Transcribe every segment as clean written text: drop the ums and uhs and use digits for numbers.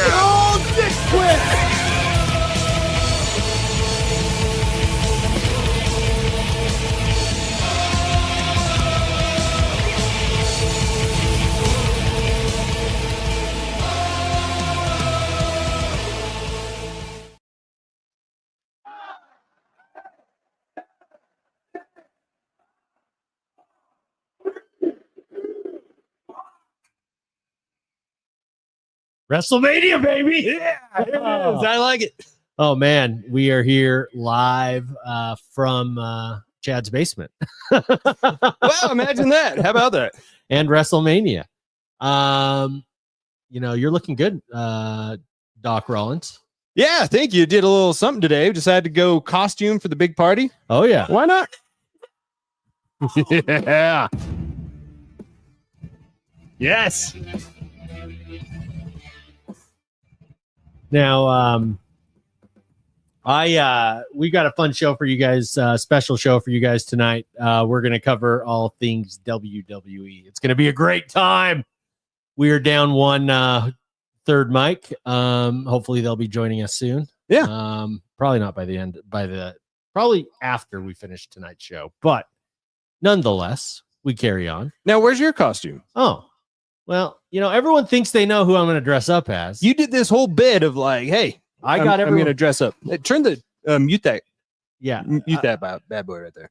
Oh, dick quick! WrestleMania, baby. Yeah, it is. I like it. Oh man, we are here live from Chad's basement. Wow, imagine that. How about that? And WrestleMania. You're looking good, Doc Rollins. Yeah, thank you. Did a little something today. Decided to go costume for the big party. Oh yeah. Why not? Yeah. Yes. Now, we got a fun show for you guys, special show for you guys tonight. We're going to cover all things WWE. It's going to be a great time. We are down one third mic. Hopefully they'll be joining us soon. Yeah. Probably not probably after we finish tonight's show, but nonetheless, we carry on. Now, where's your costume? Oh, well, everyone thinks they know who I'm going to dress up as. You did this whole bit of like, hey, I'm going to dress up. Turn the mute that. Yeah. Mute that bad boy right there.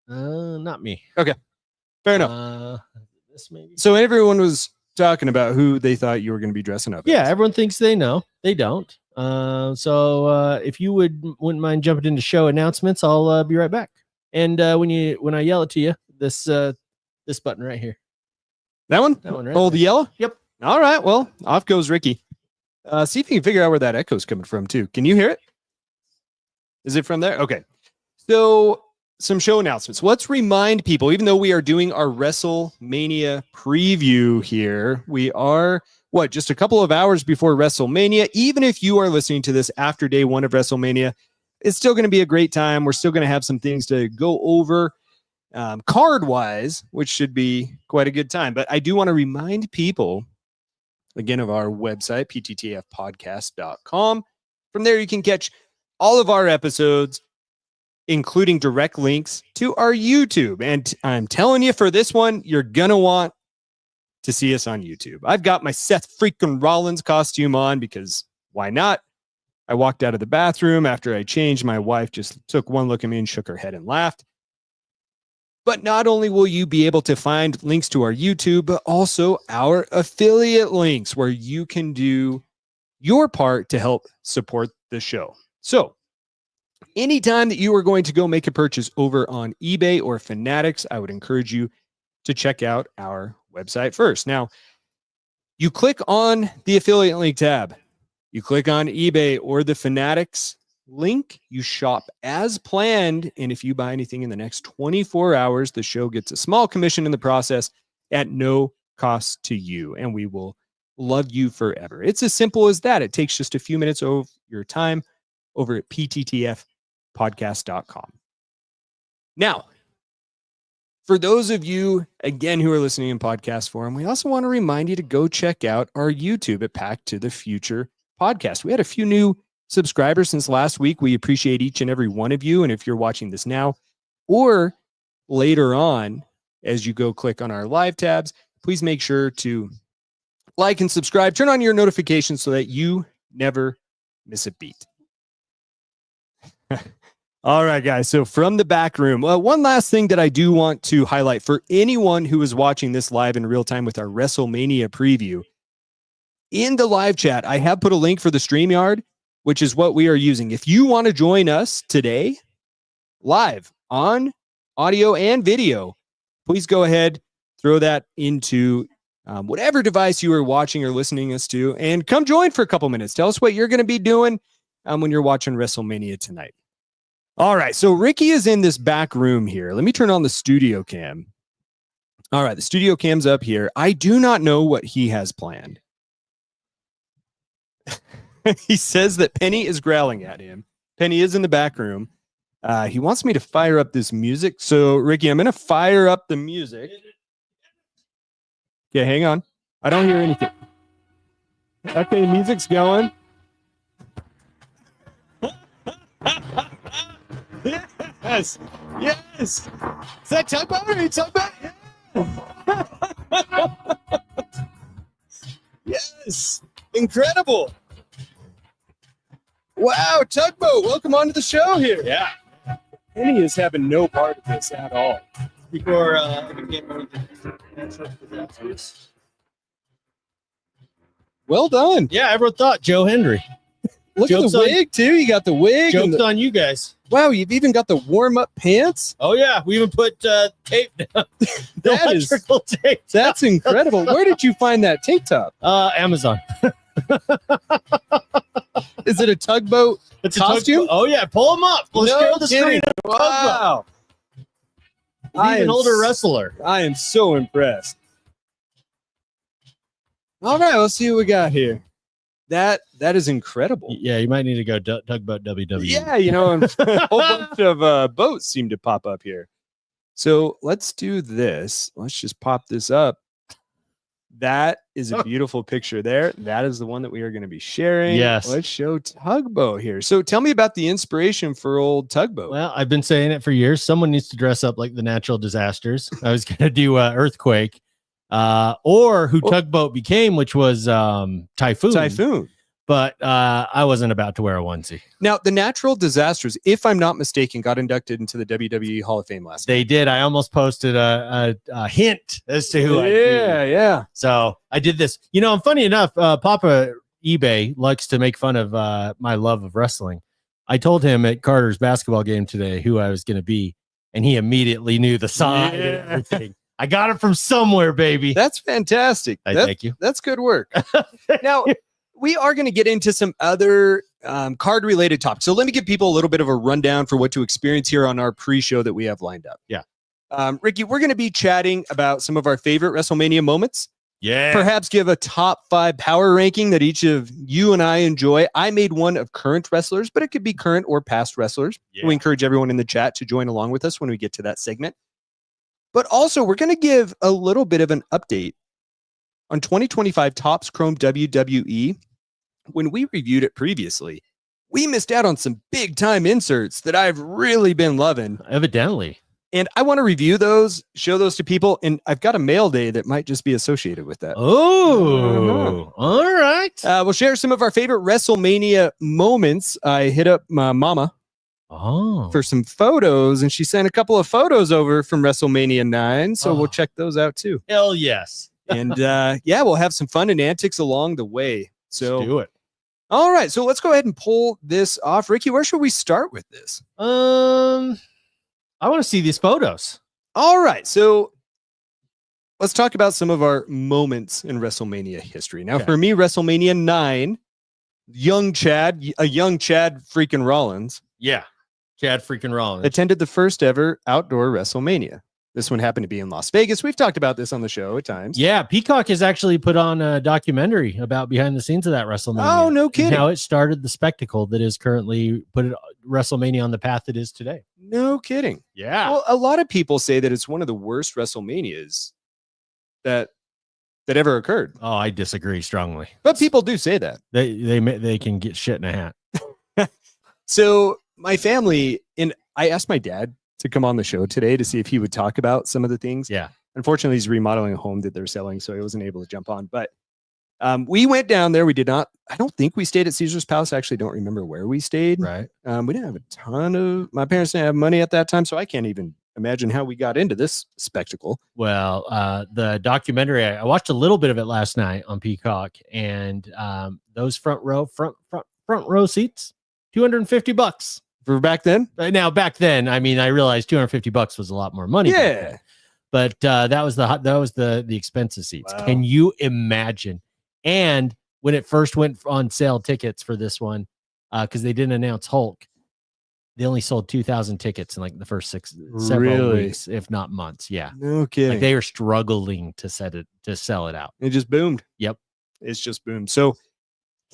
Not me. Okay. Fair enough. This maybe. So everyone was talking about who they thought you were going to be dressing up Yeah, as. everyone thinks they know. They don't. So if you wouldn't mind jumping into show announcements, I'll be right back. And when I yell it to you, this button right here. That one? That one right Oh, there. the yellow? Yep. All right. Well, off goes Ricky. See if you can figure out where that echo's coming from, too. Can you hear it? Is it from there? Okay. So some show announcements. Let's remind people, even though we are doing our WrestleMania preview here, we are, just a couple of hours before WrestleMania. Even if you are listening to this after day one of WrestleMania, it's still going to be a great time. We're still going to have some things to go over. Card-wise, which should be quite a good time. But I do want to remind people, again, of our website, pttfpodcast.com. From there, you can catch all of our episodes, including direct links to our YouTube. And I'm telling you, for this one, you're going to want to see us on YouTube. I've got my Seth freaking Rollins costume on because why not? I walked out of the bathroom after I changed. My wife just took one look at me and shook her head and laughed. But not only will you be able to find links to our YouTube, but also our affiliate links where you can do your part to help support the show. So anytime that you are going to go make a purchase over on eBay or Fanatics, I would encourage you to check out our website first. Now, you click on the affiliate link tab, you click on eBay or the Fanatics link, you shop as planned, and if you buy anything in the next 24 hours, the show gets a small commission in the process at no cost to you, and we will love you forever. It's as simple as that. It takes just a few minutes of your time over at pttfpodcast.com. Now, for those of you, again, who are listening in podcast form, we also want to remind you to go check out our YouTube at Pack to the Future podcast. We had a few new subscribers since last week. We appreciate each and every one of you. And if you're watching this now or later on, as you go click on our live tabs, please make sure to like and subscribe, turn on your notifications so that you never miss a beat. All right, guys. So from the back room, one last thing that I do want to highlight for anyone who is watching this live in real time with our WrestleMania preview, in the live chat, I have put a link for the StreamYard, which is what we are using. If you want to join us today live on audio and video, please go ahead, throw that into whatever device you are watching or listening us to, and come join for a couple minutes. Tell us what you're going to be doing when you're watching WrestleMania tonight. All right. So Ricky is in this back room here. Let me turn on the studio cam. All right. The studio cam's up here. I do not know what he has planned. He says that Penny is growling at him. Penny is in the back room. He wants me to fire up this music. So, Ricky, I'm going to fire up the music. Okay, hang on. I don't hear anything. Okay, music's going. Yes. Yes. Is that tugboat? Are you tugboat? Yes. Incredible. Wow, Tugboat, welcome onto the show here. Yeah. Penny is having no part of this at all. Before I became one of the natural disasters. Well done. Yeah, everyone thought Joe Hendry. Look Joke's at the on- wig, too. You got the wig. and Joke's the- on you guys. wow, you've even got the warm-up pants. Oh, yeah. We even put tape down. That is- Electrical tape. That's incredible. Where did you find that tank top? Amazon. Is it a tugboat? It's Costume? Oh, yeah. Pull them up. Let's show the kidding. screen. Wow. He's even an older wrestler. I am so impressed. All right, let's see what we got here. That is incredible. Yeah, you might need to go tugboat WWE. Yeah, you know, and a whole bunch of boats seem to pop up here. So let's do this. Let's just pop this up. That is a beautiful picture there. That is the one that we are going to be sharing. Yes. Let's show Tugboat here. So tell me about the inspiration for old Tugboat. Well, I've been saying it for years. Someone needs to dress up like the natural disasters. I was going to do Earthquake or who Tugboat became, which was Typhoon. Typhoon. But I wasn't about to wear a onesie. Now, the natural disasters, if I'm not mistaken, got inducted into the WWE Hall of Fame last night. They did. I almost posted a hint as to who I'd be. Yeah. So I did this. You know, funny enough, Papa eBay likes to make fun of my love of wrestling. I told him at Carter's basketball game today who I was going to be, and he immediately knew the sign and everything. I got it from somewhere, baby. That's fantastic. Thank you. That's good work. Now, we are going to get into some other card-related topics. So let me give people a little bit of a rundown for what to experience here on our pre-show that we have lined up. Yeah. Ricky, we're going to be chatting about some of our favorite WrestleMania moments. Yeah. Perhaps give a top 5 power ranking that each of you and I enjoy. I made one of current wrestlers, but it could be current or past wrestlers. Yeah. We encourage everyone in the chat to join along with us when we get to that segment. But also, we're going to give a little bit of an update on 2025 Topps Chrome WWE. When we reviewed it previously, we missed out on some big time inserts that I've really been loving. Evidently. And I want to review those, show those to people. And I've got a mail day that might just be associated with that. Oh, all right. We'll share some of our favorite WrestleMania moments. I hit up my mama for some photos, and she sent a couple of photos over from WrestleMania 9. So we'll check those out too. Hell yes. And yeah, we'll have some fun and antics along the way. So Let's do it. All right, so let's go ahead and pull this off. Ricky, where should we start with this? I want to see these photos. All right, so let's talk about some of our moments in WrestleMania history. Now, for me, WrestleMania 9, a young Chad freaking Rollins. Yeah. Chad freaking Rollins. Attended the first ever outdoor WrestleMania. This one happened to be in Las Vegas. We've talked about this on the show at times. Yeah, Peacock has actually put on a documentary about behind the scenes of that WrestleMania. Oh, no kidding. How it started the spectacle that is currently WrestleMania on the path it is today. No kidding. Yeah. Well, a lot of people say that it's one of the worst WrestleManias that ever occurred. Oh, I disagree strongly. But people do say that. They can get shit in a hat. So my family, and I asked my dad to come on the show today to see if he would talk about some of the things. Yeah. Unfortunately, he's remodeling a home that they're selling, so he wasn't able to jump on. But we went down there. We did not, I don't think we stayed at Caesar's Palace. I actually don't remember where we stayed. Right. We didn't have a ton of, my parents didn't have money at that time, so I can't even imagine how we got into this spectacle. Well, the documentary, I watched a little bit of it last night on Peacock, and those front row seats, $250. For back then? Now, back then, I mean, I realized $250 was a lot more money. Yeah. But that was the expensive seats. Wow. Can you imagine? And when it first went on sale tickets for this one, because they didn't announce Hulk, they only sold 2,000 tickets in like the first several Really? weeks, if not months. Yeah. No kidding. Like they are struggling to sell it out. It just boomed. Yep. It's just boomed. So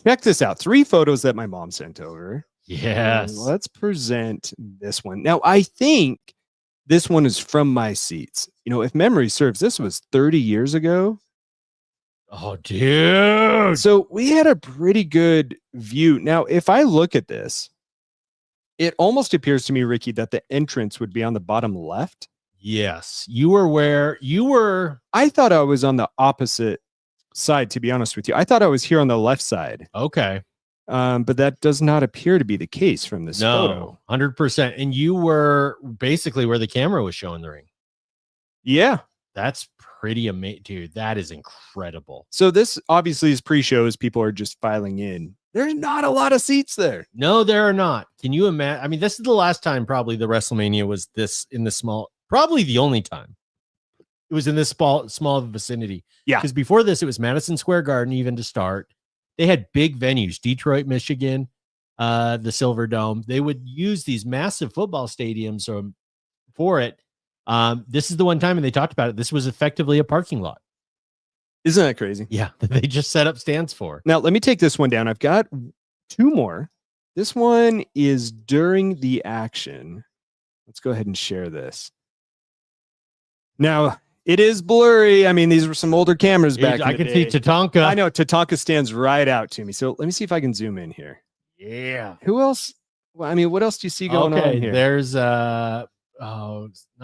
check this out. 3 photos that my mom sent over. Yes. And let's present this one. Now, I think this one is from my seats. You know, if memory serves, this was 30 years ago. Oh, dude. So we had a pretty good view. Now, if I look at this, it almost appears to me, Ricky, that the entrance would be on the bottom left. Yes. You were where you were. I thought I was on the opposite side, to be honest with you. I thought I was here on the left side. Okay. But that does not appear to be the case from this photo. 100%. And you were basically where the camera was showing the ring. Yeah. That's pretty amazing, dude. That is incredible. So this obviously is pre-shows. People are just filing in. There's not a lot of seats there. No, there are not. Can you imagine? I mean, this is the last time probably the WrestleMania was this in the small, probably the only time it was in this small vicinity. Yeah. Because before this, it was Madison Square Garden, even to start. They had big venues, Detroit, Michigan, the Silver Dome. They would use these massive football stadiums for it. This is the one time, and they talked about it. This was effectively a parking lot. Isn't that crazy? Yeah, they just set up stands for. Now, let me take this one down. I've got 2 more. This one is during the action. Let's go ahead and share this. Now, it is blurry. I mean, these were some older cameras back in I the can day. see Tatanka. I know. Tatanka stands right out to me. So let me see if I can zoom in here. Yeah. Who else? Well, I mean, what else do you see going on here? There's not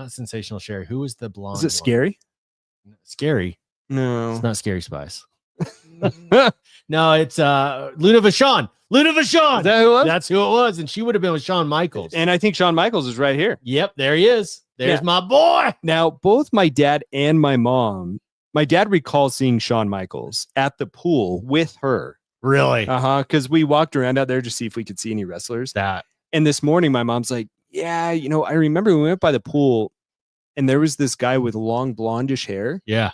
Sensational Sherry. Who was the blonde? Is it Scary? Scary. No. It's not Scary Spice. No, it's Luna Vachon. Luna Vachon. Is that who it was? That's who it was. And she would have been with Shawn Michaels. And I think Shawn Michaels is right here. Yep, there he is. There's Yeah. my boy. Now, both my dad and my mom, my dad recalls seeing Shawn Michaels at the pool with her. Really? Because we walked around out there to see if we could see any wrestlers. That. And this morning, my mom's like, yeah, you know, I remember we went by the pool and there was this guy with long blondish hair. Yeah.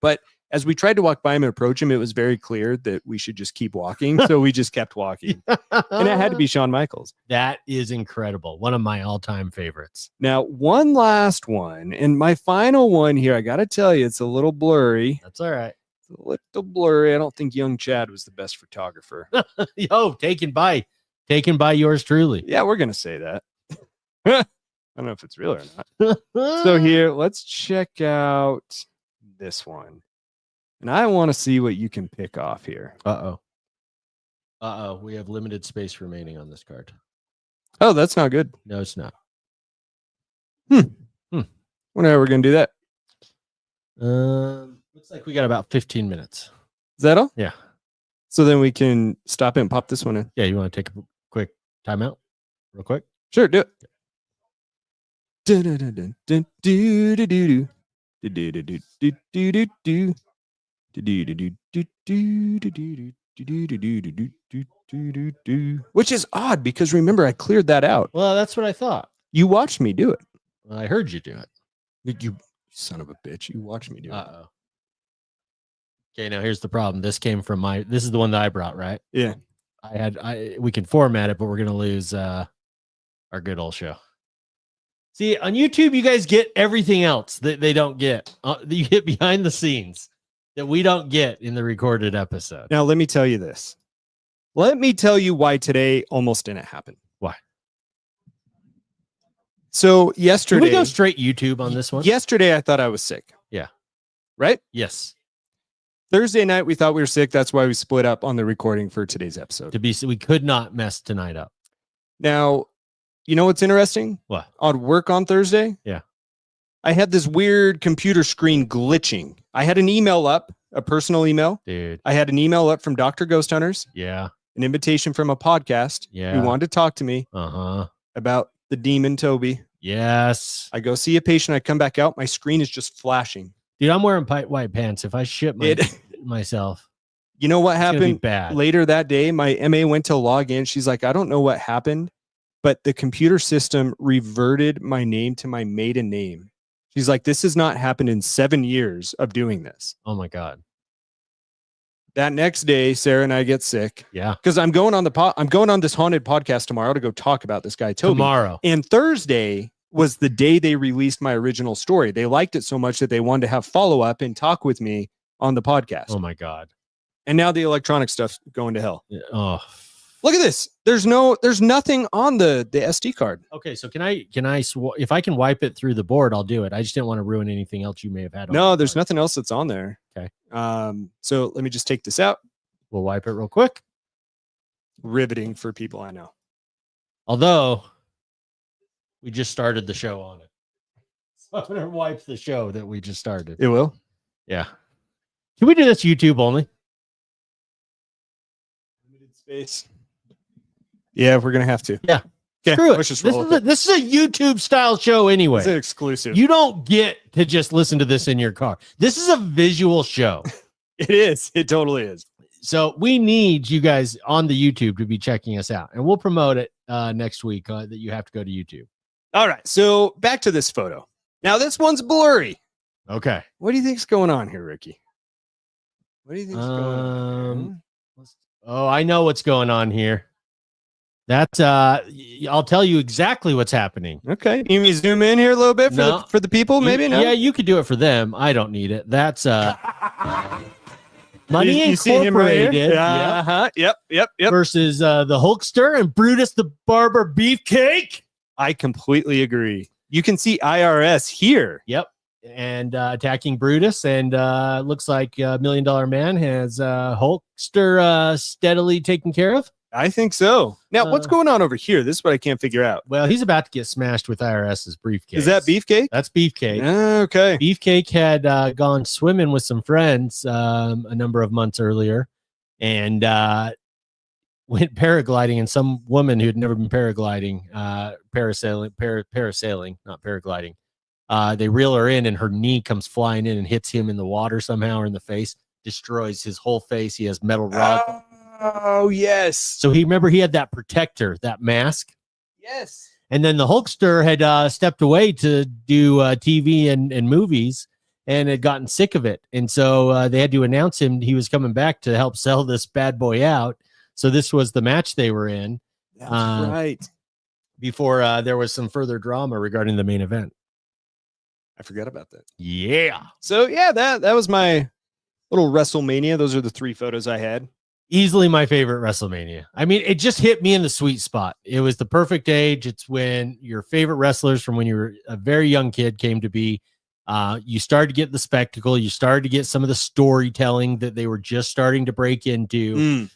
But as we tried to walk by him and approach him, it was very clear that we should just keep walking. So we just kept walking. And it had to be Shawn Michaels. That is incredible. One of my all-time favorites. Now, one last one. And my final one here, I got to tell you, it's a little blurry. That's all right. It's a little blurry. I don't think young Chad was the best photographer. Yo, taken by yours truly. Yeah, we're going to say that. I don't know if it's real or not. So here, let's check out this one. And I want to see what you can pick off here. We have limited space remaining on this card. Oh, that's not good. No, it's not. Whenever we're going to do that. Looks like we got about 15 minutes. Is that all? Yeah. So then we can stop it and pop this one in. Yeah, you want to take a quick timeout real quick? Sure, do it. Which is odd because remember, I cleared that out. Well, that's what I thought. You watched me do it. Well, I heard you do it. You son of a bitch. You watched me do it. Okay, now here's the problem. This came from this is the one that I brought, right? Yeah. We can format it, but we're going to lose our good old show. See, on YouTube, you guys get everything else that they don't get. You get behind the scenes that we don't get in the recorded episode. Now, let me tell you this. Let me tell you why today almost didn't happen. Why? So yesterday, Can we go straight YouTube on this one? Yesterday, I thought I was sick. Yeah. Right? Yes. Thursday night, we thought we were sick. That's why we split up on the recording for today's episode. We could not mess tonight up. Now, you know what's interesting? What? On work on Thursday? Yeah. I had this weird computer screen glitching. I had an email up, a personal email. Dude. I had an email up from Dr. Ghost Hunters. Yeah. An invitation from a podcast. Yeah. Who wanted to talk to me about the demon Toby. Yes. I go see a patient. I come back out. My screen is just flashing. Dude, I'm wearing white pants. If I shit myself, you know what happened? Bad. Later that day, my MA went to log in. She's like, I don't know what happened, but the computer system reverted my name to my maiden name. She's like, this has not happened in 7 years of doing this. Oh my God. That next day, Sarah and I get sick. Yeah. Because I'm going on this haunted podcast tomorrow to go talk about this guy, Toby. Tomorrow. And Thursday was the day they released my original story. They liked it so much that they wanted to have follow-up and talk with me on the podcast. Oh my God. And now the electronic stuff's going to hell. Oh. Look at this. There's nothing on the SD card. Okay, so can I if I can wipe it through the board, I'll do it. I just didn't want to ruin anything else you may have had on. No, there's nothing else that's on there. Okay. So let me just take this out. We'll wipe it real quick. Riveting for people I know. Although we just started the show on it. So I'm gonna wipe the show that we just started. It will? Yeah. Can we do this YouTube only? Limited space. Yeah, we're gonna have to. Yeah. Okay. Screw it. Let's just This roll is, with it. this is a YouTube style show anyway. It's an exclusive. You don't get to just listen to this in your car. This is a visual show. It is. It totally is. So we need you guys on the YouTube to be checking us out, and we'll promote it next week that you have to go to YouTube. All right. So back to this photo. Now this one's blurry. Okay. What do you think's going on here, Ricky? What do you think's going on? Oh, I know what's going on here. That's I'll tell you exactly what's happening. Okay. You mean zoom in here a little bit for the people, maybe? No? Yeah, you could do it for them. I don't need it. That's Money you see him right Incorporated. here? Uh-huh. Yep. Versus the Hulkster and Brutus the Barber Beefcake. I completely agree. You can see IRS here. Yep. And attacking Brutus, and looks like $1 Million Man has Hulkster steadily taken care of. I think so. Now, what's going on over here? This is what I can't figure out. Well, he's about to get smashed with IRS's briefcase. Is that Beefcake? That's Beefcake. Okay. Beefcake had gone swimming with some friends a number of months earlier, and went paragliding. And some woman who had never been paragliding, parasailing, not paragliding. They reel her in, and her knee comes flying in and hits him in the water somehow or in the face, destroys his whole face. He has metal rods. Oh, yes. So he had that protector, that mask. Yes. And then the Hulkster had stepped away to do TV and movies and had gotten sick of it. And so they had to announce him he was coming back to help sell this bad boy out. So this was the match they were in. That's right. Before there was some further drama regarding the main event. I forgot about that. Yeah. So, yeah, that was my little WrestleMania. Those are the 3 photos I had. Easily my favorite WrestleMania. I mean, it just hit me in the sweet spot. It was the perfect age. It's when your favorite wrestlers from when you were a very young kid came to be. You started to get the spectacle. You started to get some of the storytelling that they were just starting to break into.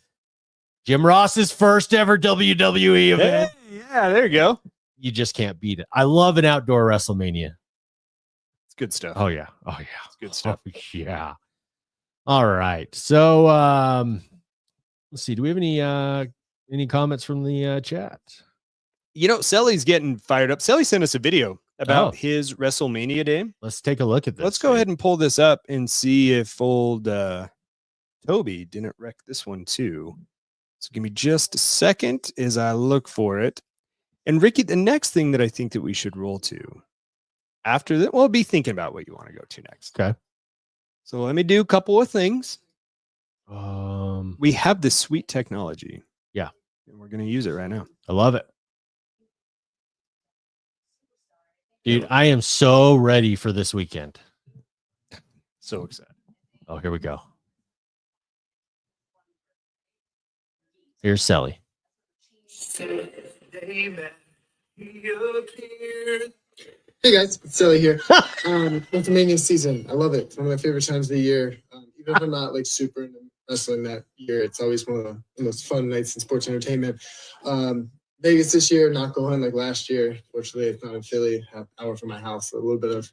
Jim Ross's first ever WWE event. Hey, yeah, there you go. You just can't beat it. I love an outdoor WrestleMania. It's good stuff. Oh, yeah. It's good stuff. Oh, yeah. All right. So, let's see. Do we have any comments from the chat? You know, Selly's getting fired up. Selly sent us a video about his WrestleMania day. Let's take a look at this. Let's go ahead and pull this up and see if old Toby didn't wreck this one too. So give me just a second as I look for it. And Ricky, the next thing that I think that we should roll to after that, well, be thinking about what you want to go to next. Okay. So let me do a couple of things. We We have this sweet technology. Yeah. And we're going to use it right now. I love it. Dude, I am so ready for this weekend. So excited. Oh, here we go. Here's Sally. Hey guys, it's Sally here. WrestleMania season, I love it. It's one of my favorite times of the year. Even if I'm not like super into wrestling that year, it's always one of the most fun nights in sports entertainment. Vegas this year, not going like last year. Fortunately, it's not in Philly, half hour from my house. So a little bit of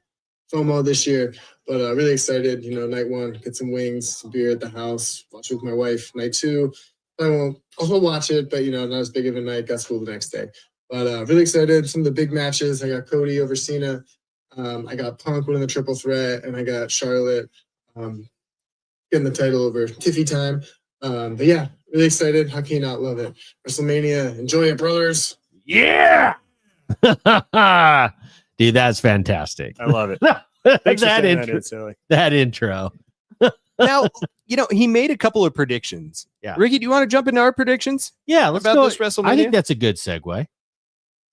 FOMO this year, but really excited. You know, night 1, get some wings, some beer at the house, watch it with my wife. Night 2, I'll watch it, but you know, not as big of a night. Got school the next day. But really excited. Some of the big matches. I got Cody over Cena. I got Punk winning the triple threat, and I got Charlotte getting the title over Tiffy time. But yeah, really excited. How can you not love it? WrestleMania. Enjoy it, brothers. Yeah. Dude, that's fantastic. I love it. Thanks for that sending intro. Silly. That intro. Now, he made a couple of predictions. Yeah. Ricky, do you want to jump into our predictions? Yeah, let's about go. this WrestleMania? I think that's a good segue.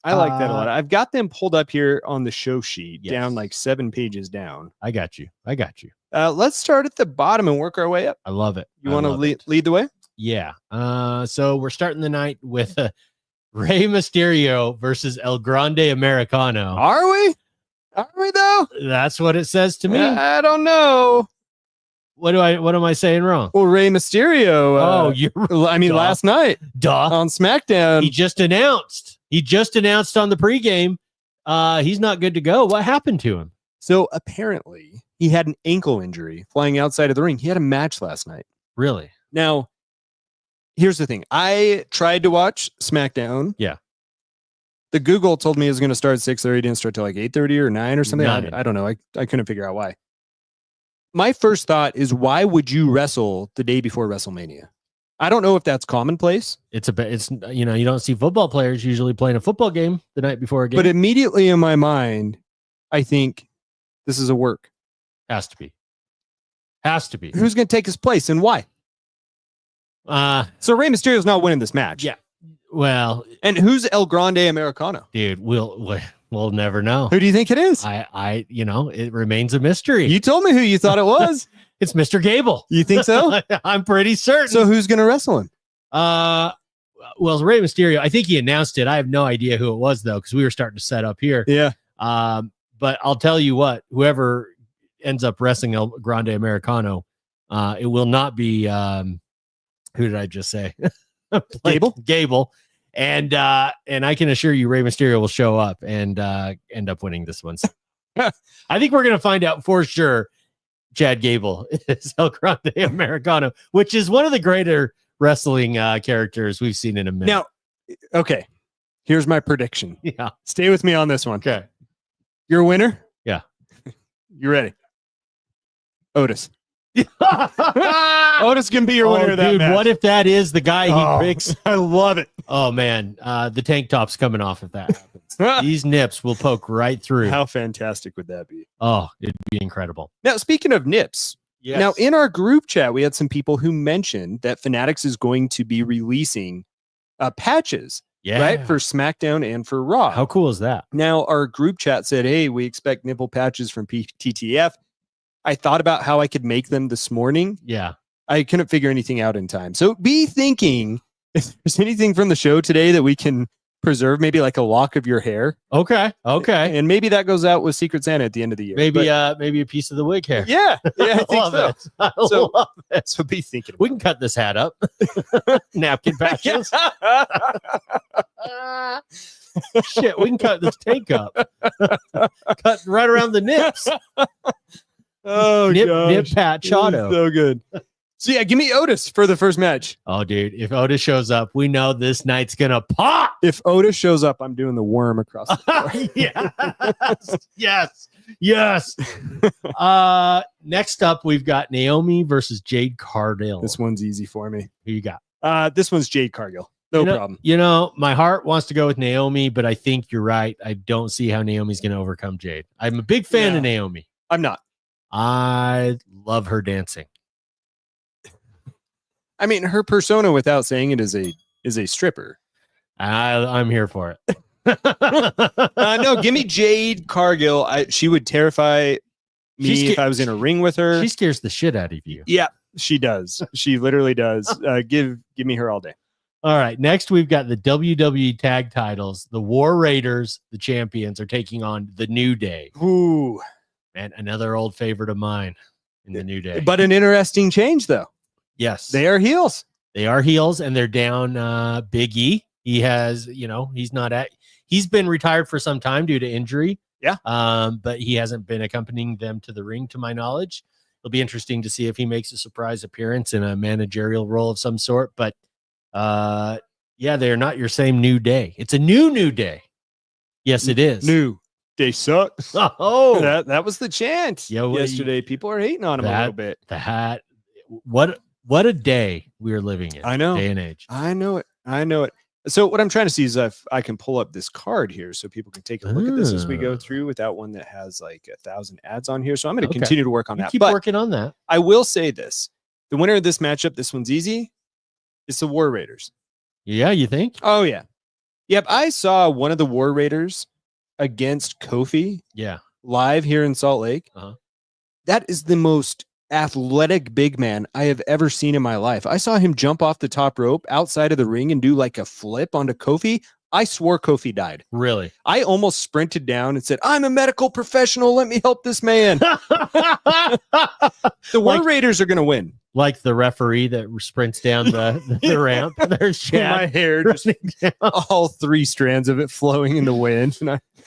I like that a lot. I've got them pulled up here on the show sheet, Yes. down like 7 pages down. I got you. Let's start at the bottom and work our way up. I love it. You want to lead the way? Yeah. So we're starting the night with Rey Mysterio versus El Grande Americano. Are we? Are we though? That's what it says to me. I don't know. What am I saying wrong? Well, Rey Mysterio. Last night on SmackDown, he just announced on the pregame, he's not good to go. What happened to him? So apparently he had an ankle injury flying outside of the ring. He had a match last night. Really? Now, here's the thing. I tried to watch SmackDown. Yeah. The Google told me it was going to start at 6:30. It didn't start till like 8:30 or 9 or something. 9. I don't know. I couldn't figure out why. My first thought is, why would you wrestle the day before WrestleMania? I don't know if that's commonplace. It's you don't see football players usually playing a football game the night before a game. But immediately in my mind, I think this is a work. Has to be. Who's going to take his place and why? So Rey Mysterio's not winning this match. Yeah. Well, and who's El Grande Americano? Dude, we'll never know. Who do you think it is? It remains a mystery. You told me who you thought it was. It's Mr. Gable. You think so? I'm pretty certain. So who's going to wrestle him? Well, Rey Mysterio. I think he announced it. I have no idea who it was though, because we were starting to set up here. Yeah. But I'll tell you what. Whoever ends up wrestling El Grande Americano, it will not be. Who did I just say? Gable. And I can assure you Rey Mysterio will show up and end up winning this one. I think we're going to find out for sure Chad Gable is El Grande Americano, which is one of the greater wrestling characters we've seen in a minute. Now, okay, here's my prediction. Yeah. Stay with me on this one. Okay. You're a winner? Yeah. You ready? Otis. Otis can be your winner of that match. What if that is the guy he picks? I love it. Oh man, the tank top's coming off if that happens. These nips will poke right through. How fantastic would that be? Oh, it'd be incredible. Now, speaking of nips, now in our group chat, we had some people who mentioned that Fanatics is going to be releasing patches, right, for SmackDown and for Raw. How cool is that? Now, our group chat said, hey, we expect nipple patches from TTF. I thought about how I could make them this morning. Yeah. I couldn't figure anything out in time. So be thinking if there's anything from the show today that we can preserve, maybe like a lock of your hair. Okay. And maybe that goes out with Secret Santa at the end of the year. Maybe a piece of the wig hair. Yeah. I think so. I love it. So be thinking. We can cut this hat up. Napkin patches. Shit, we can cut this tank up. Cut right around the nips. Oh, nip patch auto. So good. So yeah, give me Otis for the first match. Oh, dude, if Otis shows up, we know this night's gonna pop. If Otis shows up, I'm doing the worm across the floor. Yes. Next up, we've got Naomi versus Jade Cargill. This one's easy for me. Who you got? This one's Jade Cargill. No problem. My heart wants to go with Naomi, but I think you're right. I don't see how Naomi's gonna overcome Jade. I'm a big fan of Naomi. I'm not. I love her dancing. I mean, her persona, without saying it, is a stripper. I'm here for it. No, give me Jade Cargill. She would terrify me if I was in a ring with her. She scares the shit out of you. Yeah, she does. She literally does. Give me her all day. All right. Next, we've got the WWE tag titles. The War Raiders, the champions, are taking on the New Day. Ooh. And another old favorite of mine in the New Day. But an interesting change, though. Yes. They are heels. And they're down Big E. He has, he's been retired for some time due to injury. Yeah. But he hasn't been accompanying them to the ring, to my knowledge. It'll be interesting to see if he makes a surprise appearance in a managerial role of some sort. But they're not your same New Day. It's a new Day. Yes, it is. New Day sucks. Oh, that was the chant yesterday. People are hating on him a little bit. What a day we are living in. I know. Day and age. I know it. So what I'm trying to see is if I can pull up this card here so people can take a look at this as we go through without one that has like 1,000 ads on here. So I'm going to continue to work on that. Keep working on that. I will say this. The winner of this matchup, this one's easy. It's the War Raiders. Yeah, you think? Oh, yeah. Yep. I saw one of the War Raiders against Kofi live here in Salt Lake. That is the most athletic big man I have ever seen in my life. I saw him jump off the top rope outside of the ring and do like a flip onto Kofi. I swore Kofi died. Really? I almost sprinted down and said, I'm a medical professional. Let me help this man. The War Raiders are going to win. Like the referee that sprints down the ramp. There's Chad. My hair, just all 3 strands of it flowing in the wind.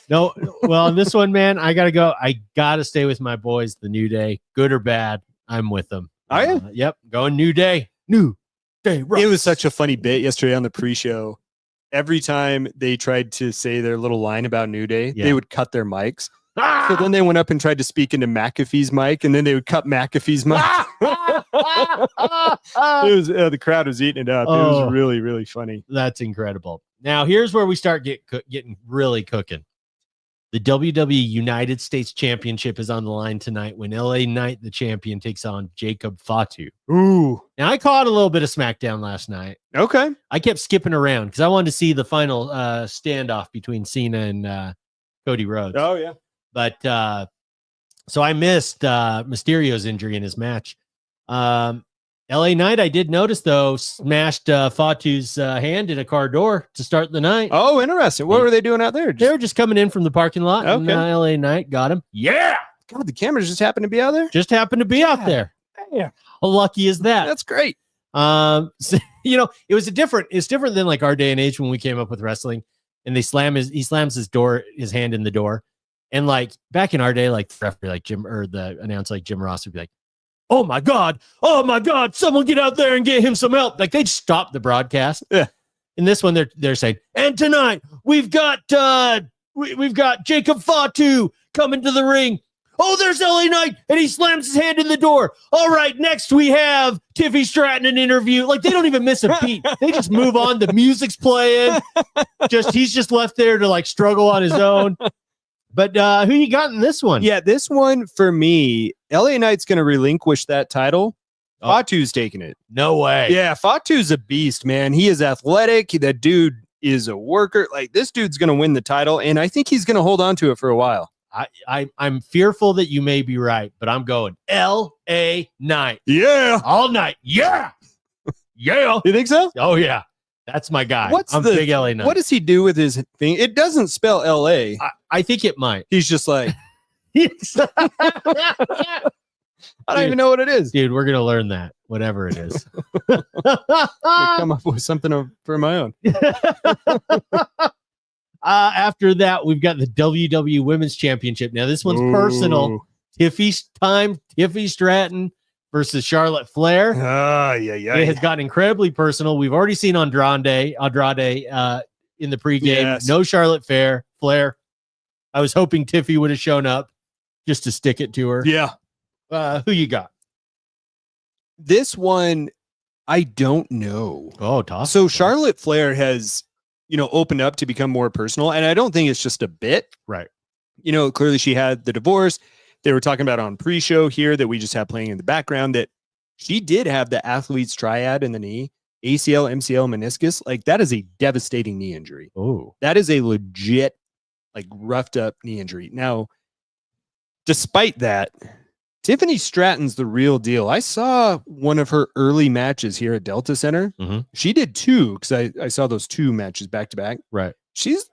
No, well, on this one, man, I got to go. I got to stay with my boys, the New Day. Good or bad, I'm with them. Are you? Yep. Going New Day. New Day. It was such a funny bit yesterday on the pre-show. Every time they tried to say their little line about New Day, they would cut their mics. So then they went up and tried to speak into McAfee's mic, and then they would cut McAfee's mic. It was the crowd was eating it up. It was really, really funny. That's incredible. Now, here's where we start getting really cooking. The WWE United States Championship is on the line tonight when LA Knight, the champion, takes on Jacob Fatu. Ooh. Now, I caught a little bit of SmackDown last night. Okay. I kept skipping around because I wanted to see the final standoff between Cena and Cody Rhodes. Oh, yeah. But so I missed Mysterio's injury in his match. LA Knight, I did notice, though, smashed Fatu's hand in a car door to start the night. Oh, interesting. What were they doing out there? They were just coming in from the parking lot, and LA Knight got him. Yeah! God, the cameras just happened to be out there? Just happened to be out there. Yeah. How lucky is that? That's great. So, it's different than like our day and age when we came up with wrestling, and he slams his hand in the door. And like back in our day, like the referee, like Jim, or the announcer, like Jim Ross, would be like, oh my God, someone get out there and get him some help. Like they'd stop the broadcast. Yeah. In this one, they're saying, and tonight we've got Jacob Fatu coming to the ring. Oh, there's LA Knight, and he slams his hand in the door. All right, next we have Tiffy Stratton an interview. Like they don't even miss a beat. They just move on. The music's playing. He's just left there to like struggle on his own. But who you got in this one? Yeah, this one for me, LA Knight's going to relinquish that title. Fatu's taking it. No way. Yeah, Fatu's a beast, man. He is athletic. That dude is a worker. Like this dude's going to win the title, and I think he's going to hold on to it for a while. I'm fearful that you may be right, but I'm going LA Knight. Yeah. All night. Yeah. Yeah. You think so? Oh, yeah. That's my guy. I'm big LA Knight. What does he do with his thing? It doesn't spell LA. I think it might. He's just like, I don't even know what it is. Dude, we're going to learn that, whatever it is. Come up with something for my own. After that, we've got the WWE Women's Championship. Now, this one's personal. Tiffy Stratton versus Charlotte Flair. It has gotten incredibly personal. We've already seen Andrade in the pregame. Yes. No Charlotte Flair. I was hoping Tiffy would have shown up just to stick it to her. Yeah. Who you got? This one, I don't know. Oh, toss. So Charlotte Flair has, opened up to become more personal. And I don't think it's just a bit. Right. Clearly she had the divorce. They were talking about on pre-show here that we just have playing in the background that she did have the athlete's triad in the knee, ACL, MCL, meniscus. Like that is a devastating knee injury. Oh, that is a legit, like roughed up knee injury. Now, despite that, Tiffany Stratton's the real deal. I saw one of her early matches here at Delta Center. Mm-hmm. She did 2 because I saw those 2 matches back to back. Right. She's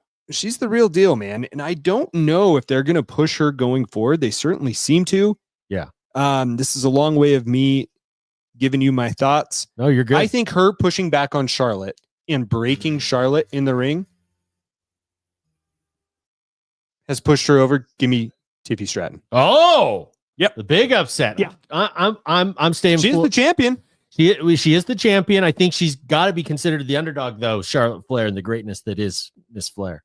the real deal, man. And I don't know if they're going to push her going forward. They certainly seem to. Yeah. This is a long way of me giving you my thoughts. No, you're good. I think her pushing back on Charlotte and breaking Charlotte in the ring has pushed her over. Give me Tiffy Stratton. Oh, yep. The big upset. Yeah. I'm staying. She's the champion. She is the champion. I think she's got to be considered the underdog, though. Charlotte Flair and the greatness that is Miss Flair.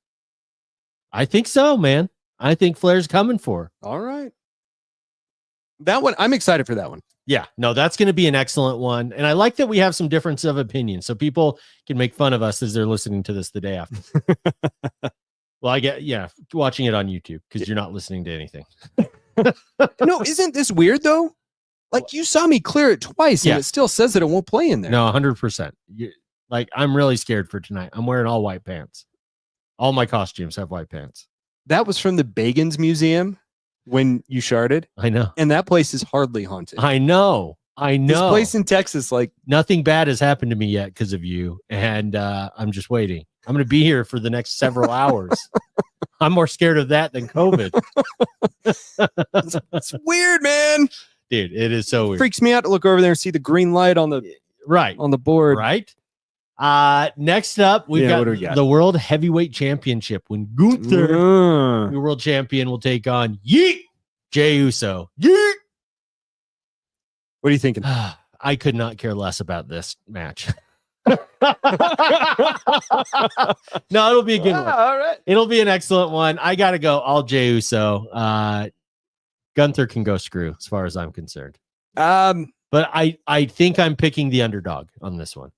I think so, man. I think Flair's coming for her. All right. That one, I'm excited for that one. Yeah, no, that's going to be an excellent one. And I like that we have some difference of opinion so people can make fun of us as they're listening to this the day after. Well, I get, watching it on YouTube because you're not listening to anything. No, isn't this weird though? Like you saw me clear it twice and it still says that it won't play in there. No, 100%. Like I'm really scared for tonight. I'm wearing all white pants. All my costumes have white pants. That was from the Bagans Museum when you sharded. I know. And that place is hardly haunted. I know. This place in Texas, like nothing bad has happened to me yet because of you. And I'm just waiting. I'm going to be here for the next several hours. I'm more scared of that than COVID. it's weird, man. Dude, it is so weird. Freaks me out to look over there and see the green light on the on the board. Right. Next up, we've got the World Heavyweight Championship when Gunther, the world champion, will take on Jey Uso. Yeet. What are you thinking? I could not care less about this match. No, it'll be a good one. All right. It'll be an excellent one. I got to go all Jey Uso. Gunther can go screw as far as I'm concerned. But I think I'm picking the underdog on this one.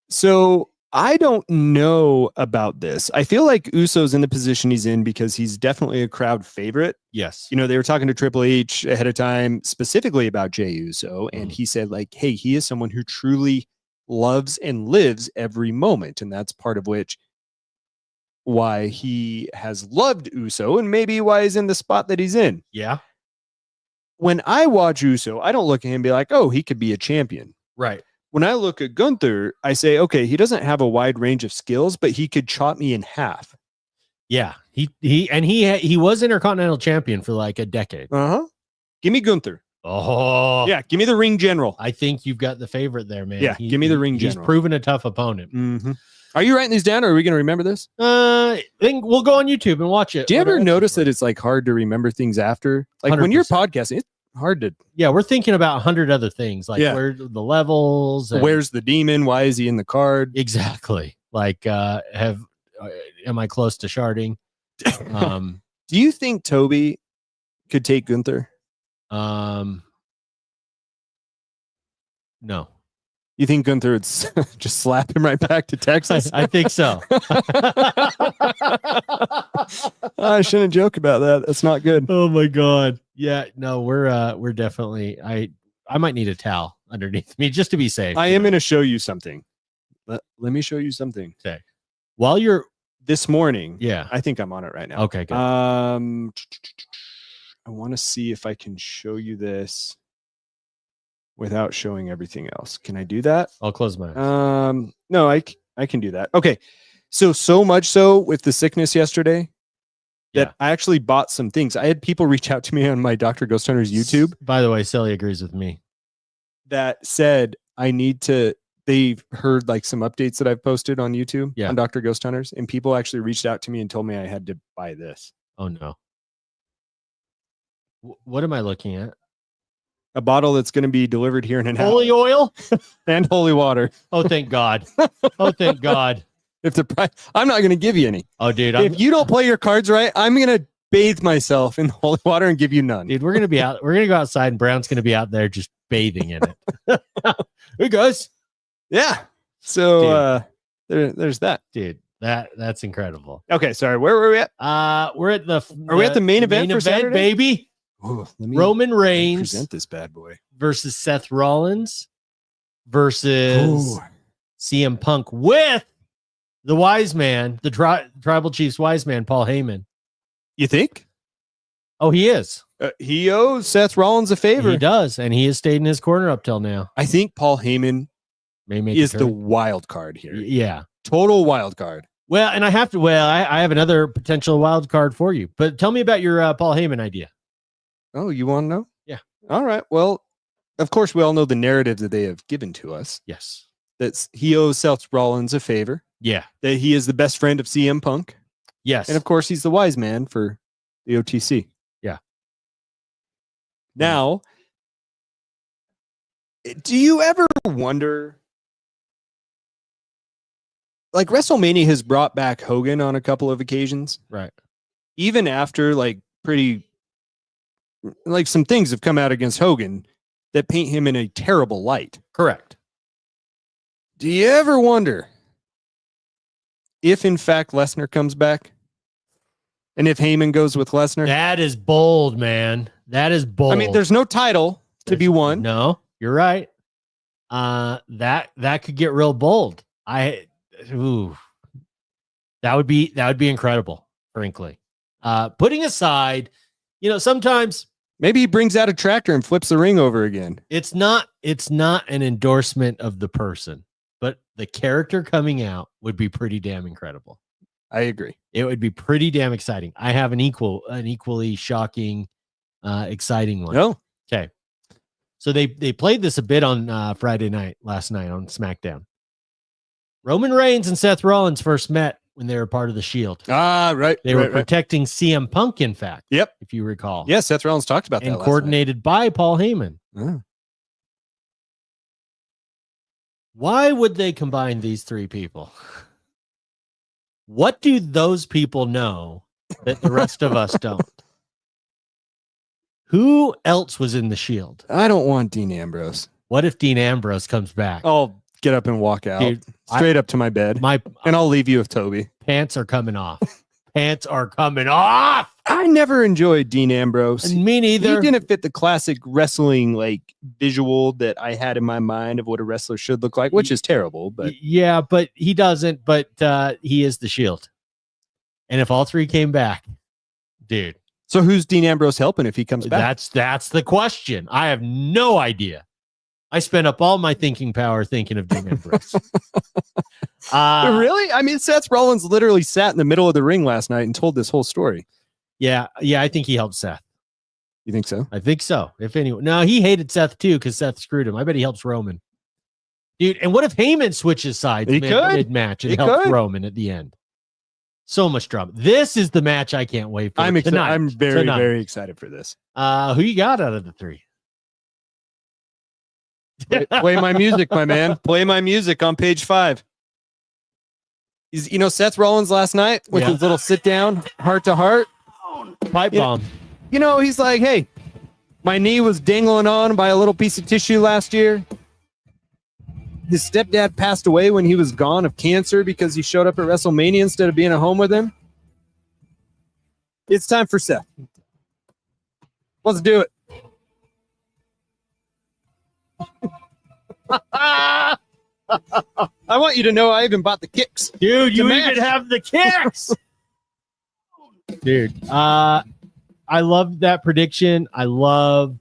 So I don't know about this. I feel like Uso's in the position he's in because he's definitely a crowd favorite. Yes. You know, they were talking to Triple H ahead of time specifically about Jey Uso, and he said, like, hey, he is someone who truly loves and lives every moment. And that's part of why he has loved Uso and maybe why he's in the spot that he's in. Yeah. When I watch Uso, I don't look at him and be like, oh, he could be a champion. Right. When I look at Gunther, I say, okay, he doesn't have a wide range of skills, but he could chop me in half. Yeah. He was Intercontinental champion for like a decade. Give me Gunther. Oh. Yeah, give me the ring general. I think you've got the favorite there, man. Yeah, give me the ring general. He's proven a tough opponent. Are you writing these down or are we going to remember this? I think we'll go on YouTube and watch it. Do you ever notice that it's like hard to remember things after? Like 100%. When you're podcasting, it's hard to. Yeah, we're thinking about 100 other things, like where the levels. Where's the demon? Why is he in the card? Exactly. Like, am I close to sharding? Do you think Toby could take Gunther? No. You think Gunther would just slap him right back to Texas? I think so. I shouldn't joke about that. That's not good. Oh my God. Yeah, no, we're definitely I might need a towel underneath me just to be safe. I am going to show you something. Let me show you something. Okay. While you're this morning. Yeah. I think I'm on it right now. Okay, good. I want to see if I can show you this without showing everything else. Can I do that? I'll close my eyes. No, I can do that. Okay. So much so with the sickness yesterday that I actually bought some things. I had people reach out to me on my Dr. Ghost Hunters YouTube. By the way, Sally agrees with me. That said, they've heard like some updates that I've posted on YouTube on Dr. Ghost Hunters, and people actually reached out to me and told me I had to buy this. Oh no. What am I looking at? A bottle that's going to be delivered here in an hour. Holy oil and holy water. Oh, thank God. Oh, thank God. I'm not going to give you any. Oh, dude. If you don't play your cards right, I'm going to bathe myself in holy water and give you none. Dude, we're going to be out. We're going to go outside and Brown's going to be out there just bathing in it. Hey, guys. Yeah. So there's that. Dude, that's incredible. Okay. Sorry. Where were we at? We're at Are we at the main event for Saturday? Baby? Ooh, Roman Reigns present this bad boy versus Seth Rollins versus CM Punk with the wise man, the Tribal Chief's wise man, Paul Heyman. You think? Oh, he is. He owes Seth Rollins a favor. He does, and he has stayed in his corner up till now. I think Paul Heyman is the wild card here. Yeah, total wild card. Well, and I have another potential wild card for you. But tell me about your Paul Heyman idea. Oh, you want to know? Yeah. All right. Well, of course, we all know the narrative that they have given to us. Yes. That he owes Seth Rollins a favor. Yeah. That he is the best friend of CM Punk. Yes. And of course, he's the wise man for the OTC. Yeah. Now, do you ever wonder? Like WrestleMania has brought back Hogan on a couple of occasions. Right. Even after some things have come out against Hogan, that paint him in a terrible light. Correct. Do you ever wonder if, in fact, Lesnar comes back? And if Heyman goes with Lesnar? That is bold, man. That is bold. I mean, there's no title to be won. No, you're right. That could get real bold. That would be incredible, frankly. Putting aside, sometimes maybe he brings out a tractor and flips the ring over again. it's not an endorsement of the person, but the character coming out would be pretty damn incredible. I agree. It would be pretty damn exciting. I have an equally shocking, exciting one. No. Okay. So they played this a bit on last night on SmackDown. Roman Reigns and Seth Rollins first met when they were part of the Shield. Ah, right. They were protecting CM Punk, in fact. Yep. If you recall. Yeah, Seth Rollins talked about that and last coordinated by Paul Heyman. night. Why would they combine these three people? What do those people know that the rest of us don't? Who else was in the Shield? I don't want Dean Ambrose. What if Dean Ambrose comes back? I'll get up and walk out. Dude, straight up to my bed. And I'll leave you with Toby. Pants are coming off. Pants are coming off. I never enjoyed Dean Ambrose. And me neither. He didn't fit the classic wrestling visual that I had in my mind of what a wrestler should look like, which is terrible. But yeah, but he doesn't. But he is the Shield. And if all three came back, dude. So who's Dean Ambrose helping if he comes back? That's the question. I have no idea. I spent up all my thinking power thinking of Dean Ambrose. Really? I mean, Seth Rollins literally sat in the middle of the ring last night and told this whole story. Yeah, I think he helped Seth. You think so? I think so. If anyone, no, he hated Seth too because Seth screwed him. I bet he helps Roman, dude. And what if Heyman switches sides mid match and helps Roman at the end? So much drama. This is the match I can't wait for. I'm very excited for this. Who you got out of the three? Play my music, my man. Play my music on page 5. Seth Rollins last night with his little sit down, heart to heart, pipe bomb. He's like, hey, my knee was dangling on by a little piece of tissue last year. His stepdad passed away when he was gone of cancer because he showed up at WrestleMania instead of being at home with him. It's time for Seth. Let's do it. I want you to know I even bought the kicks. Dude, you even have the kicks. Dude, I love that prediction. I love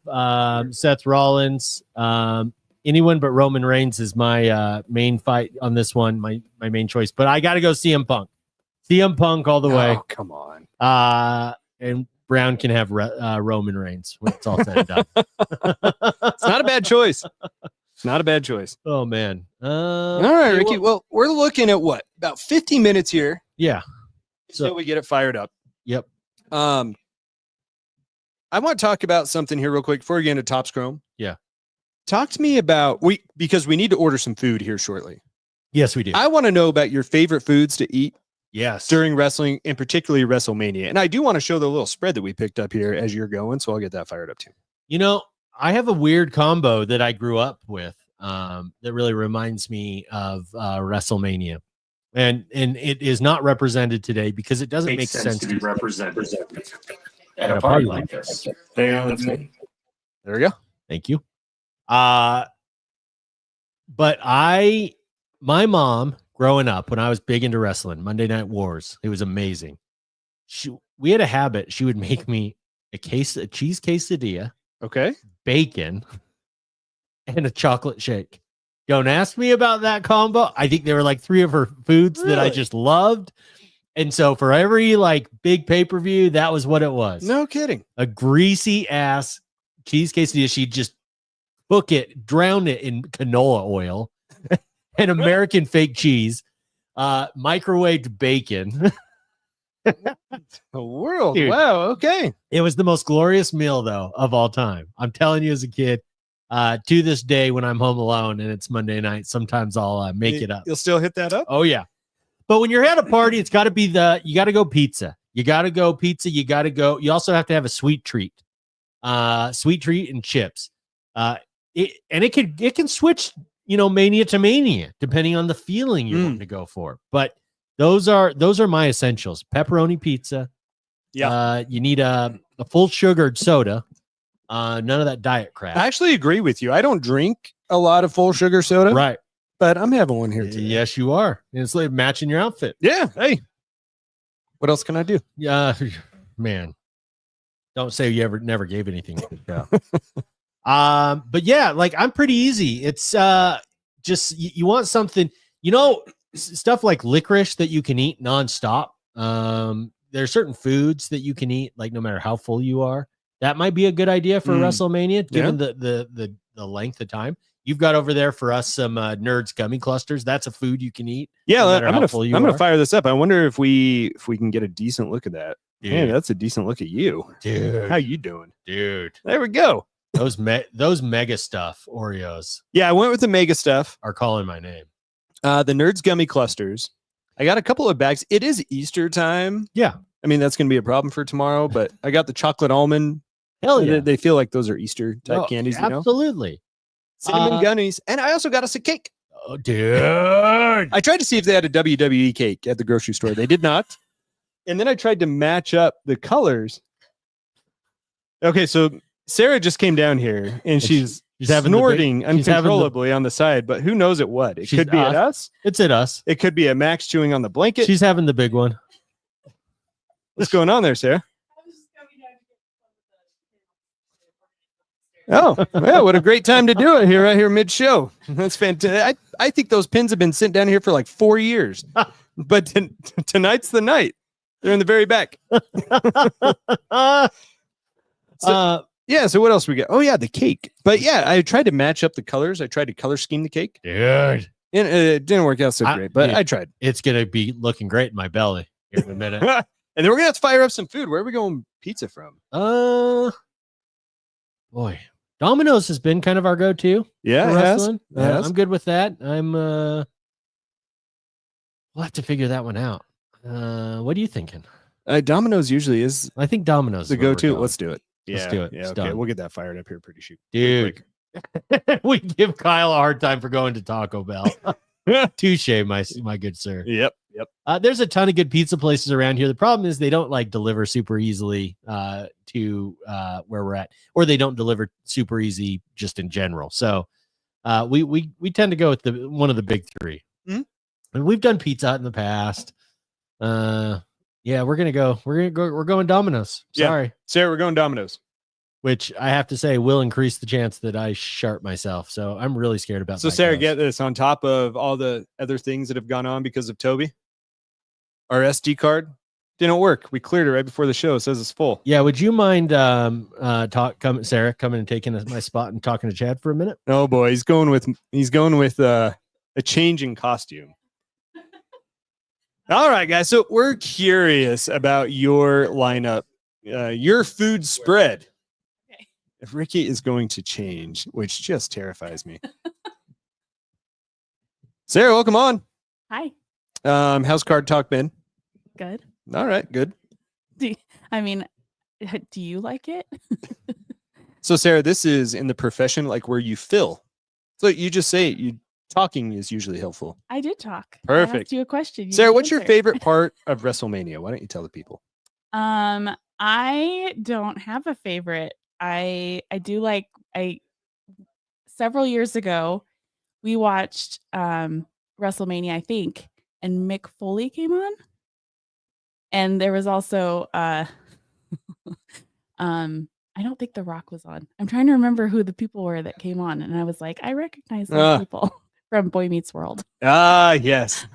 Seth Rollins. Anyone but Roman Reigns is my main fight on this one, my main choice. But I got to go CM Punk. CM Punk all the way. Oh, come on. And Brown can have Roman Reigns when it's all said and done. It's not a bad choice. Not a bad choice. Oh, man. All right, Ricky. Well, we're looking at what? About 50 minutes here. Yeah. So we get it fired up. Yep. I want to talk about something here real quick before we get into Topps Chrome. Yeah. Talk to me about because we need to order some food here shortly. Yes, we do. I want to know about your favorite foods to eat. Yes. During wrestling, and particularly WrestleMania. And I do want to show the little spread that we picked up here as you're going, so I'll get that fired up too. I have a weird combo that I grew up with that really reminds me of WrestleMania. And it is not represented today because it doesn't make sense to be represented at a party like this. Hang on, that's me. There we go. Thank you. But my mom growing up when I was big into wrestling, Monday Night Wars, it was amazing. We had a habit. She would make me a cheese quesadilla, okay, bacon, and a chocolate shake. Don't ask me about that combo. I think there were like 3 of her foods that I just loved. And so for every big pay-per-view, that was what it was. No kidding. A greasy ass cheese quesadilla. She'd just cook it, drown it in canola oil and American fake cheese, microwaved bacon. The world. Dude, wow. Okay. It was the most glorious meal though of all time. I'm telling you as a kid, to this day when I'm home alone and it's Monday night, sometimes I'll make it up. You'll still hit that up? Oh yeah. But when you're at a party, it's got to be you got to go pizza. You got to go pizza. You got to go. You also have to have a sweet treat and chips. it can switch, mania to mania depending on the feeling you want to go for. But those are my essentials. Pepperoni pizza. Yeah. You need a full sugared soda. None of that diet crap. I actually agree with you. I don't drink a lot of full sugar soda. Right. But I'm having one here today. Yes, you are. And it's like matching your outfit. Yeah. Hey. What else can I do? Yeah, man. Don't say you never gave anything. But yeah, like I'm pretty easy. It's just you want something, stuff like licorice that you can eat nonstop. There are certain foods that you can eat, like no matter how full you are. That might be a good idea for WrestleMania, given the length of time. You've got over there for us some Nerds gummy clusters. That's a food you can eat. Yeah, no I'm gonna fire this up. I wonder if we can get a decent look at that. Yeah, that's a decent look at you, dude. How you doing, dude? There we go. Those mega stuff Oreos. Yeah, I went with the mega stuff. Are calling my name. The Nerds gummy clusters. I got a couple of bags. It is Easter time. Yeah, I mean that's gonna be a problem for tomorrow. But I got the chocolate almond. Hell yeah, they feel like those are Easter type candies. Absolutely. Cinnamon gummies, and I also got us a cake. Oh, dude! I tried to see if they had a WWE cake at the grocery store. They did not. And then I tried to match up the colors. Okay, so Sarah just came down here, and she's snorting uncontrollably on the side. But who knows at what? It could be at us. It's at us. It could be at Max chewing on the blanket. She's having the big one. What's going on there, Sarah? Oh, yeah, what a great time to do it here, right here mid-show. That's fantastic. I think those pins have been sent down here for like 4 years. But tonight's the night. They're in the very back. So what else we got? Oh, yeah, the cake. But yeah, I tried to match up the colors. I tried to color scheme the cake. Dude. And it didn't work out so great, but I tried. It's going to be looking great in my belly here in a minute. And then we're going to have to fire up some food. Where are we going pizza from? Boy. Domino's has been kind of our go-to. Yeah, for wrestling. It has. I'm good with that. We'll have to figure that one out. What are you thinking? Domino's usually is. I think Domino's the go-to. Let's do it. Let's do it. Yeah, it's okay. done. We'll get that fired up here pretty soon. Dude. We give Kyle a hard time for going to Taco Bell. Touche, my good sir. Yep. There's a ton of good pizza places around here. The problem is they don't like deliver super easily to where we're at, or they don't deliver super easy just in general. So we tend to go with one of the big three. Mm-hmm. And we've done Pizza Hut in the past. We're going Domino's. Sorry, Sarah, we're going Domino's. Which I have to say will increase the chance that I sharp myself. So I'm really scared about. So Sarah, get this, on top of all the other things that have gone on because of Toby, our SD card didn't work. We cleared it right before the show. It says it's full. Yeah. Would you mind Sarah coming and taking my spot and talking to Chad for a minute? Oh boy, he's going with a change in costume. All right, guys. So we're curious about your lineup, your food spread. Okay. If Ricky is going to change, which just terrifies me. Sarah, welcome on. Hi. How's Card Talk been? Good. All right, good. Do you like it? So Sarah, this is in the profession like where you fill. So you just say it. Talking is usually helpful. I did talk. Perfect. I asked you a question. Sarah, what's your favorite part of WrestleMania? Why don't you tell the people? I don't have a favorite. I do like several years ago we watched WrestleMania, I think, and Mick Foley came on. And there was also I don't think The Rock was on. I'm trying to remember who the people were that came on, and I was like, I recognize those people from Boy Meets World. Yes.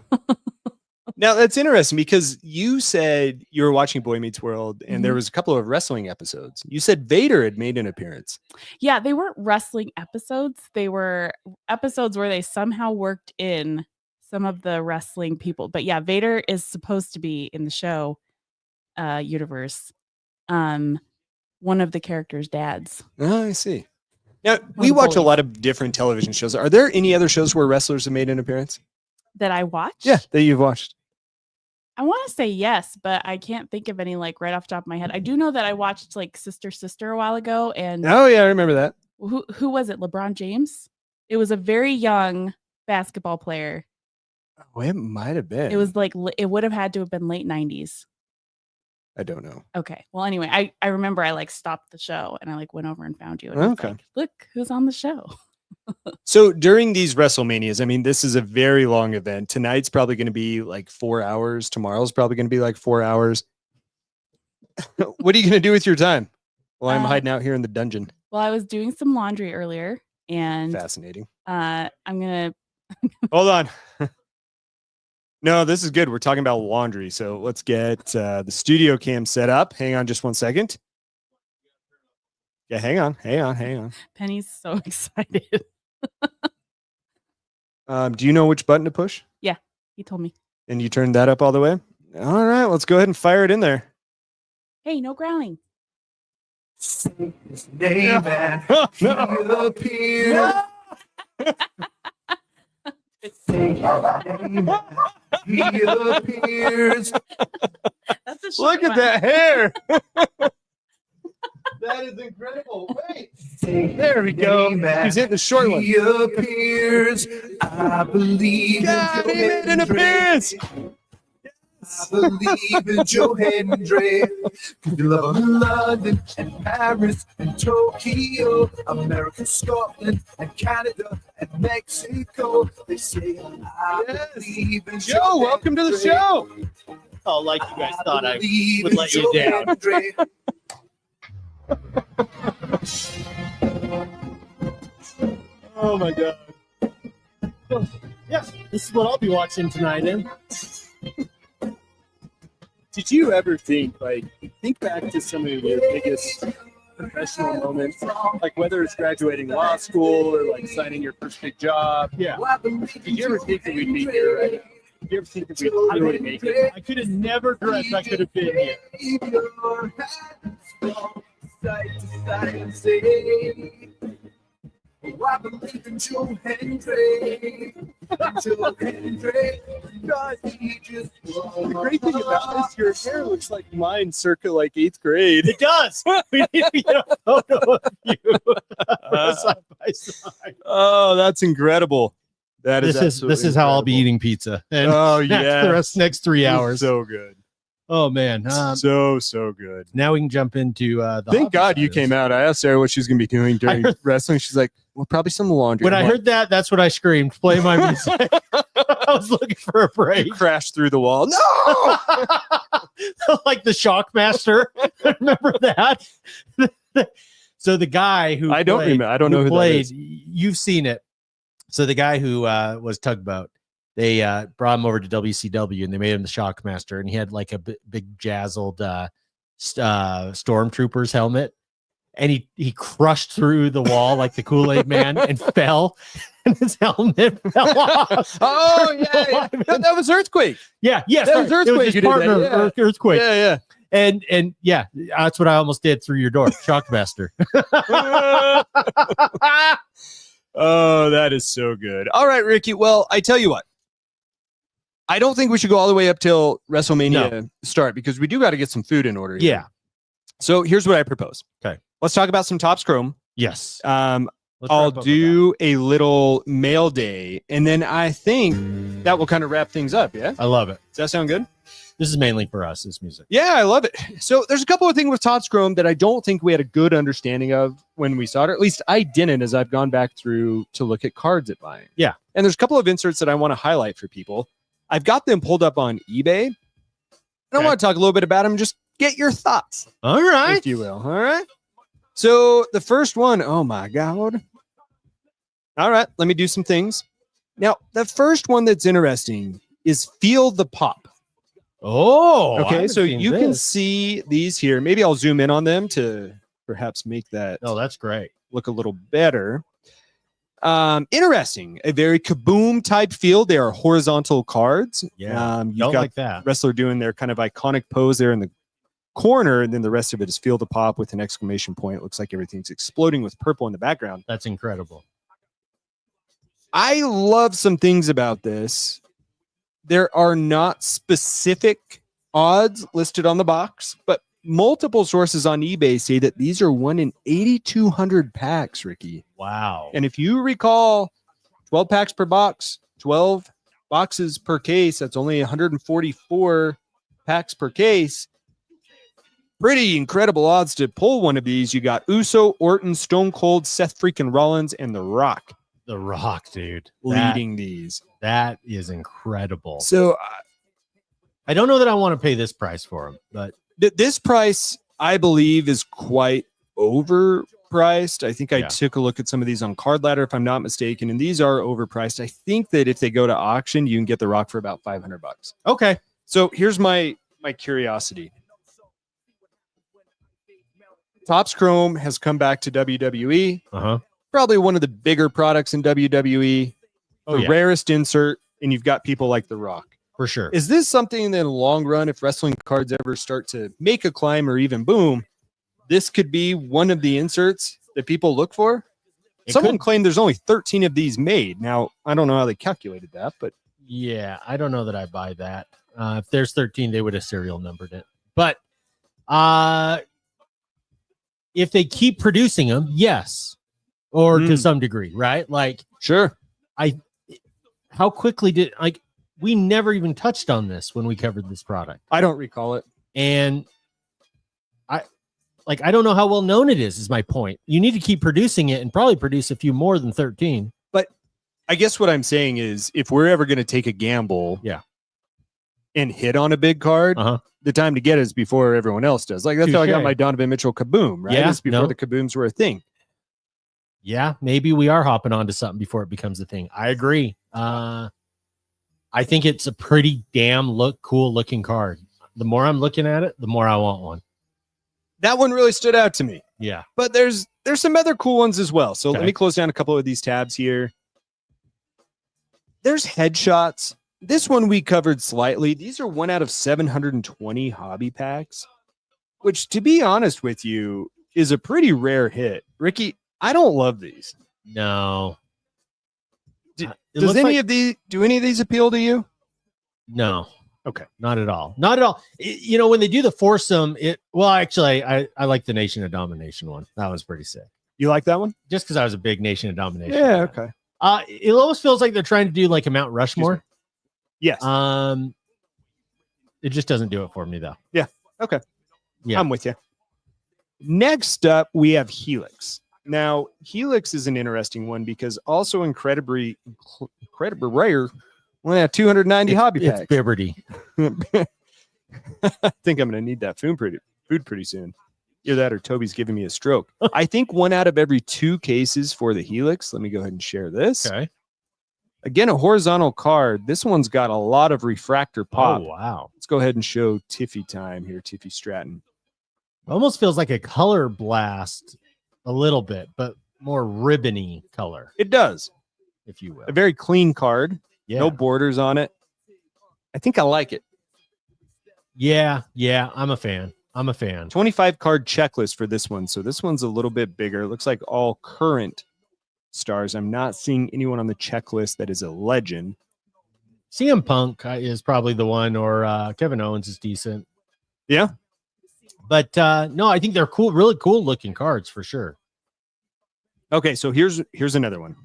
Now that's interesting because you said you were watching Boy Meets World and there was a couple of wrestling episodes. You said Vader had made an appearance. Yeah, they weren't wrestling episodes. They were episodes where they somehow worked in some of the wrestling people. But yeah, Vader is supposed to be in the show universe. One of the characters' dads. Oh, I see. Now, we watch a lot of different television shows. Are there any other shows where wrestlers have made an appearance? That I watched? Yeah, that you've watched. I want to say yes, but I can't think of any like right off the top of my head. I do know that I watched like Sister a while ago, and oh yeah, I remember that. who was it? LeBron James? It was a very young basketball player. Oh, it might have been. It was like it would have had to have been late 90s. I don't know. Okay. Well, anyway, I remember I like stopped the show and I like went over and found you. And I was Okay. like, look who's on the show. So during these WrestleManias, I mean, this is a very long event. Tonight's probably going to be like 4 hours. Tomorrow's probably going to be like 4 hours. What are you going to do with your time? Well, I'm hiding out here in the dungeon. Well, I was doing some laundry earlier and Fascinating. I'm going to Hold on. No, this is good. We're talking about laundry. So let's get the studio cam set up. Hang on just 1 second. Yeah, hang on. Penny's so excited. Do you know which button to push? Yeah, he told me. And you turned that up all the way? All right, let's go ahead and fire it in there. Hey, no growling. Name and he appears. He appears. That's a short Look at one. that hair. That is incredible. Wait. There we go. He's hitting the short one. He appears. I believe God, he made an appearance. I believe in Joe Hendry. You love him in London and Paris and Tokyo, America, Scotland and Canada and Mexico. They say I believe in Joe, welcome to the show. Oh, like you guys thought I believe would in let you Joe down. Hendry. Oh my god. Yeah, this is what I'll be watching tonight, then. Did you ever think back to some of your biggest professional moments, like whether it's graduating law school or like signing your first big job? Yeah. Did you ever think that we'd be here? Right? Did you ever think that we'd really make it? I could have never dreamt I could have been here. I believe in Joe Hendry. Joe Hendry. God, he just The great thing about this, your hair looks like mine circa like 8th grade. It does. We need to get a photo of you side by side. Oh, that's incredible. That is This is how I'll be eating pizza. And Oh, yeah, yeah. the next 3 hours. So good. Oh man. So good. Now we can jump into the Thank hobby God you side of came this. out. I asked Sarah what she was going to be doing during wrestling. She's like, well, probably some laundry. When I I'm like, heard that, that's what I screamed. Play my music. I was looking for a break. crashed through the wall. No! Like the Shockmaster. Remember that? So the guy who I don't remember. I don't know who that played, is. you've seen it. So the guy who was Tugboat, they brought him over to WCW and they made him the Shockmaster, and he had like a big jazzled stormtrooper's helmet, and he crushed through the wall like the Kool-Aid man and fell, and his helmet fell off. Oh, yeah. That was Earthquake. Yeah, yes, That was it was Earthquake his who did that, partner, yeah. Earthquake. Yeah. And yeah, that's what I almost did through your door, Shockmaster. Oh, that is so good. All right, Ricky. Well, I tell you what. I don't think we should go all the way up till WrestleMania start because we do got to get some food in order here. Yeah. So here's what I propose. Okay. Let's talk about some Topps Chrome. Yes. I'll Let's wrap up with do a little mail day, and then I think that will kind of wrap things up. Yeah. that. I love it. Does that sound good? This is mainly for us, this music. Yeah, I love it. So there's a couple of things with Topps Chrome that I don't think we had a good understanding of when we saw it, or at least I didn't as I've gone back through to look at cards at mine. Yeah. And there's a couple of inserts that I want to highlight for people. I've got them pulled up on eBay. And I Okay. want to talk a little bit about them. Just get your thoughts, All right. if you will. All right. So the first one, oh my God. All right, let me do some things. Now, the first one that's interesting is Feel the Pop. Oh, I Okay, haven't so seen you can this. see these here. Maybe I'll zoom in on them to perhaps make that Oh, that's great. look a little better. Interesting. A very kaboom type feel. They are horizontal cards. Yeah. You've Don't got like that. wrestler doing their kind of iconic pose there in the corner, and then the rest of it is Feel the Pop with an exclamation point. It looks like everything's exploding with purple in the background. That's incredible. I love some things about this. There are not specific odds listed on the box, but multiple sources on eBay say that these are 1 in 8,200 packs, Ricky. Wow. And if you recall, 12 packs per box, 12 boxes per case, that's only 144 packs per case. Pretty incredible odds to pull one of these. You got Uso, Orton, Stone Cold, Seth freaking Rollins, and The Rock. The Rock, dude. Leading these. That is incredible. So I don't know that I want to pay this price for them, but this price, I believe, is quite overpriced. I think I took a look at some of these on Card Ladder, if I'm not mistaken, and these are overpriced. I think that if they go to auction, you can get The Rock for about $500. Okay. So here's my curiosity. Topps Chrome has come back to WWE. Probably one of the bigger products in WWE. The rarest insert, and you've got people like The Rock. For sure. Is this something that in the long run, if wrestling cards ever start to make a climb or even boom, this could be one of the inserts that people look for? Someone claimed there's only 13 of these made. Now, I don't know how they calculated that, but yeah, I don't know that I buy that. If there's 13, they would have serial numbered it. But if they keep producing them, yes. Or to some degree, right? Like, sure. How quickly did, like, we never even touched on this when we covered this product. I don't recall it. And I don't know how well known it is my point. You need to keep producing it and probably produce a few more than 13. But I guess what I'm saying is if we're ever going to take a gamble and hit on a big card, the time to get it is before everyone else does. Like, that's how I got my Donovan Mitchell Kaboom, right? Yeah, it's before the Kabooms were a thing. Yeah, maybe we are hopping onto something before it becomes a thing. I agree. I think it's a pretty damn cool looking card. The more I'm looking at it, the more I want one. That one really stood out to me. Yeah. But there's some other cool ones as well. So let me close down a couple of these tabs here. There's headshots. This one we covered slightly. These are 1 out of 720 hobby packs, which, to be honest with you, is a pretty rare hit. Ricky, I don't love these. No. Does any of these appeal to you? No. Okay. Not at all. Not at all. When they do the foursome, actually, I like the Nation of Domination one. That one's pretty sick. You like that one? Just because I was a big Nation of Domination fan. Okay. It almost feels like they're trying to do like a Mount Rushmore. Yes. It just doesn't do it for me though. Yeah. Okay. Yeah. I'm with you. Next up, we have Helix. Now, Helix is an interesting one because also incredibly rare. Only have 290 hobby packs. It's Bibberty. I think I'm going to need that food pretty soon. Either that or Toby's giving me a stroke. I think 1 out of every 2 cases for the Helix. Let me go ahead and share this. Okay. Again, a horizontal card. This one's got a lot of refractor pop. Oh, wow. Let's go ahead and show Tiffy time here, Tiffy Stratton. Almost feels like a color blast a little bit, but more ribbony color. It does. If you will. A very clean card. Yeah. No borders on it. I think I like it. Yeah, I'm a fan. 25 card checklist for this one. So this one's a little bit bigger. It looks like all current stars. I'm not seeing anyone on the checklist that is a legend. CM Punk is probably the one, or Kevin Owens is decent. Yeah. But no, I think they're cool, really cool looking cards for sure. Okay, so here's another one.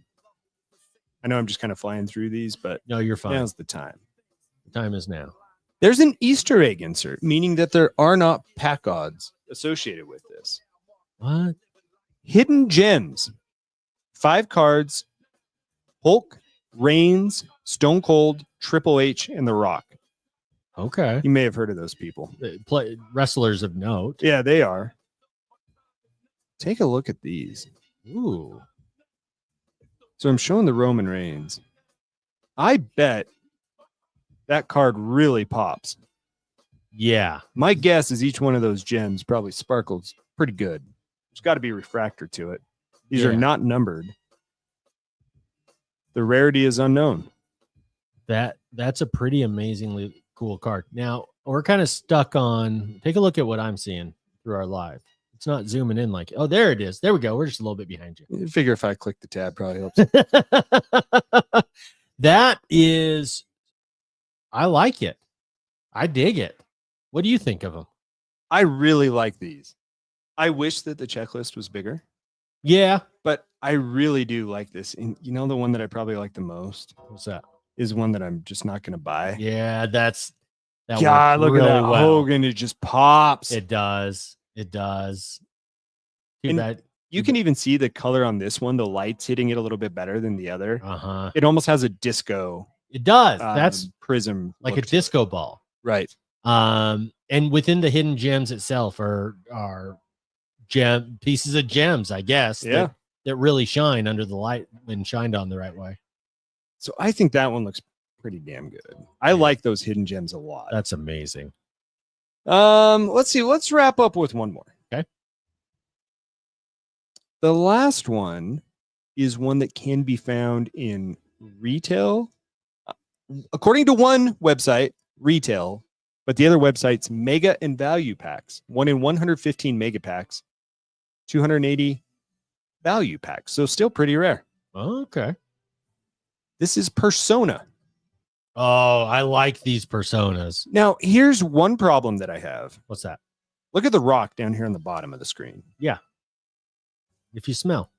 I know I'm just kind of flying through these, but no, you're fine. Now's the time. The time is now. There's an Easter egg insert, meaning that there are not pack odds associated with this. What? Hidden gems. 5 cards. Hulk, Reigns, Stone Cold, Triple H, and The Rock. Okay. You may have heard of those people. Wrestlers of note. Yeah, they are. Take a look at these. Ooh. So I'm showing the Roman Reigns. I bet that card really pops. Yeah. My guess is each one of those gems probably sparkles pretty good. There's got to be a refractor to it. These are not numbered. The rarity is unknown. That's a pretty amazingly cool card. Now, we're kind of stuck on, take a look at what I'm seeing through our live. It's not zooming in like, oh, there it is. There we go. We're just a little bit behind you. I figure if I click the tab, probably helps. That is, I like it. I dig it. What do you think of them? I really like these. I wish that the checklist was bigger, Yeah. but I really do like this. And you know, the one that I probably like the most What's that? is one that I'm just not going to buy. Yeah, that God, works look really at that well. Hogan. It just pops. It does. It does. Too And bad. You can even see the color on this one. The light's hitting it a little bit better than the other. Uh-huh. It almost has a disco It does. That's prism, like a look to it. disco ball. Right? And within the hidden gems itself are gem pieces of gems, I guess. Yeah. That really shine under the light when shined on the right way. So I think that one looks pretty damn good. I like those hidden gems a lot. That's amazing. Let's see. Let's wrap up with one more. Okay. The last one is one that can be found in retail. According to one website, retail, but the other website's mega and value packs. 1 in 115 mega packs, 280 value packs. So still pretty rare. Okay. This is Persona. Oh, I like these personas. Now, here's one problem that I have. What's that? Look at the rock down here on the bottom of the screen. If you smell.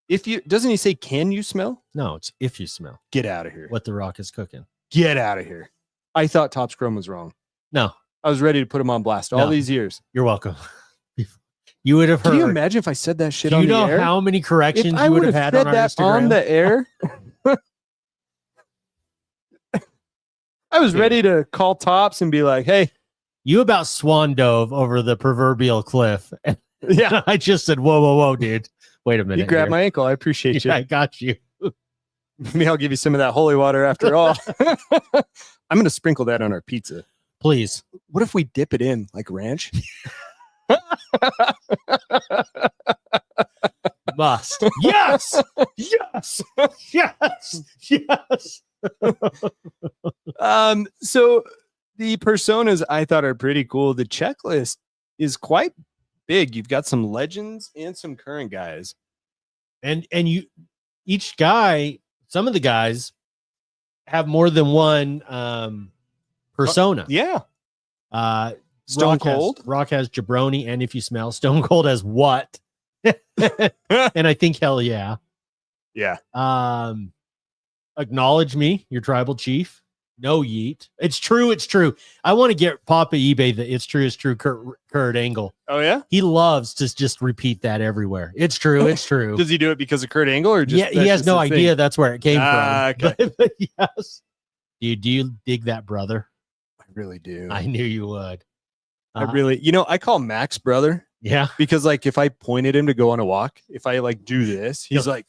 Doesn't he say, can you smell? No, it's if you smell Get out of here. what the rock is cooking. Get out of here. I thought Topps Chrome was wrong. No, I was ready to put him on blast all No. these years. you're welcome. You would have heard. Can you imagine if I said that shit Do on you the know air? how many corrections If I you would would have have had on said our that Instagram? on the air, I was ready to call Topps and be like, hey, You about swan dove over the proverbial cliff. yeah, I just said, whoa, dude. Wait a minute. you grabbed here. my ankle. I appreciate Yeah, I you. got you. Maybe I'll give you some of that holy water after all. I'm going to sprinkle that on our pizza. Please. What if we dip it in like ranch? Must. Yes. Yes. Yes. Yes. So the personas I thought are pretty cool. The checklist is quite big. You've got some legends and some current guys. And you each guy, some of the guys have more than one persona. Yeah. Uh Stone Cold. Rock has Jabroni, and if you smell, Stone Cold has what? And I think hell yeah. Yeah. Acknowledge me, your tribal chief. No yeet. It's true. It's true. I want to get Papa eBay the it's true. Kurt Angle. Oh, yeah. He loves to just repeat that everywhere. It's true. It's true. Does he do it because of Kurt Angle or just Yeah, he has no idea that's where it came from. Okay. But yes. Do you dig that, brother? I really do. I knew you would. I really, I call Max brother Yeah. because like if I point at him to go on a walk, if I like do this, he's like,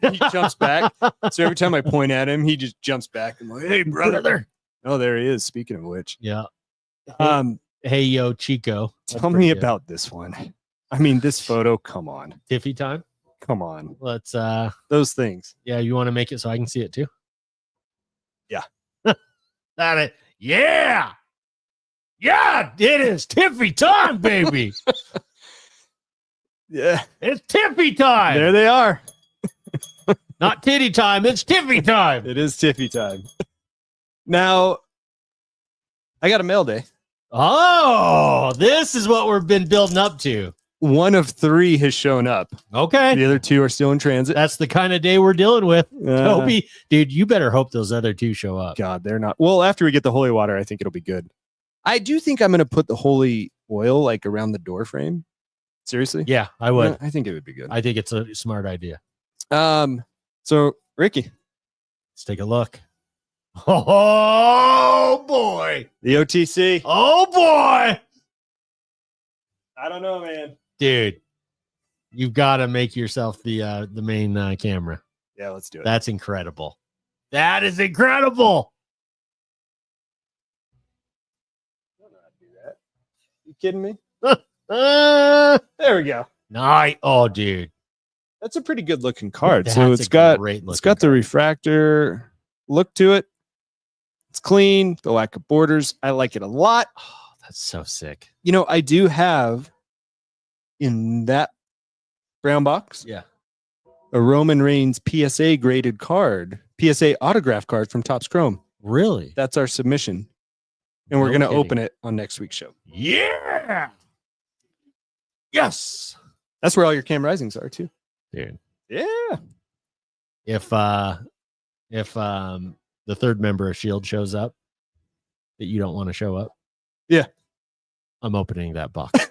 he jumps back. So every time I point at him, he just jumps back. I'm like, hey, brother. Oh, there he is. Speaking of which, Yeah. hey, yo, Chico. That's tell me pretty good. about this one. I mean, this photo. Come on, Tiffy time. come on. Let's Those things. yeah, you want to make it so I can see it too? Yeah. That it. Yeah. Yeah, it is Tiffy time, baby. Yeah, It's Tiffy time. there they are. Not titty time. It's Tiffy time. It is Tiffy time. Now, I got a mail day. Oh, this is what we've been building up to. One of 3 has shown up. Okay. The other 2 are still in transit. That's the kind of day we're dealing with. Uh, Toby, dude, you better hope those other 2 show up. God, they're not. Well, after we get the holy water, I think it'll be good. I do think I'm going to put the holy oil like around the door frame. Seriously? Yeah, I would. I think it would be good. I think it's a smart idea. So Ricky, Let's take a look. Oh boy. the OTC. Oh boy. I don't know, man. Dude, you've got to make yourself the main camera. Yeah, let's do it. That's incredible. That is incredible. I don't know how to do that. You kidding me? Uh, There we go. nice. Oh, dude. That's a pretty good looking card. That's So a it's got great the refractor look to it. It's clean. The lack of borders. I like it a lot. Oh, that's so sick. I do have in that brown box Yeah. a Roman Reigns PSA graded card, PSA autograph card from Topps Chrome. Really? That's our submission. And we're No going to kidding. open it on next week's show. Yeah. Yes. That's where all your Cam Risings are too. Dude. Yeah. If the third member of Shield shows up that you don't want to show up. Yeah. I'm opening that box.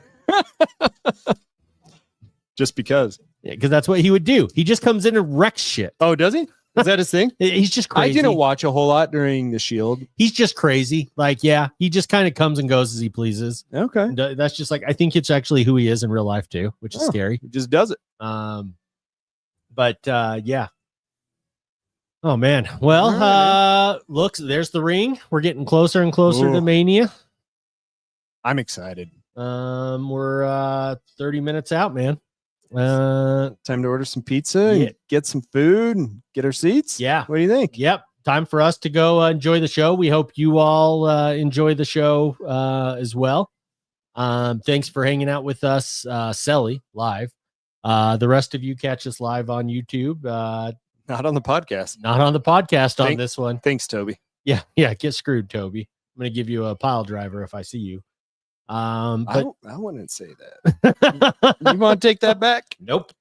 Just because. Yeah, because that's what he would do. He just comes in and wrecks shit. Oh, does he? Is that his thing? He's just crazy. I didn't watch a whole lot during the Shield. He's just crazy. Like, yeah, he just kind of comes and goes as he pleases. Okay. And, that's just like, I think it's actually who he is in real life too, which is scary. He just does it. But yeah. Oh man. Well, All looks, there's the ring. We're getting closer and closer to Ooh. Mania. I'm excited. We're 30 minutes out, man. Time to order some pizza and get some food and get our seats. Yeah. What do you think? Yep. Time for us to go enjoy the show. We hope you all enjoy the show as well. Thanks for hanging out with us, Selly, live. The rest of you catch us live on YouTube. Not on the podcast. Not on the podcast on this one. Thanks, Toby. Yeah. Get screwed, Toby. I'm going to give you a pile driver if I see you. But I wouldn't say that. You want to take that back? Nope.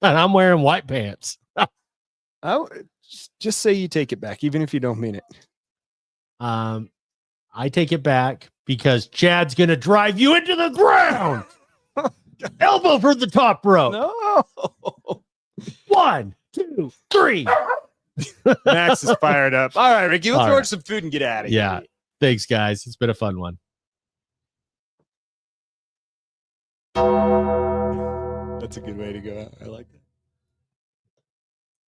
And I'm wearing white pants. Just say you take it back, even if you don't mean it. I take it back because Chad's going to drive you into the ground. Elbow for the top rope. No. 1, 2, 3. Max is fired up. All right, Ricky, let's All order right. some food and get out of here. Yeah. Thanks, guys. It's been a fun one. That's a good way to go out. I like that.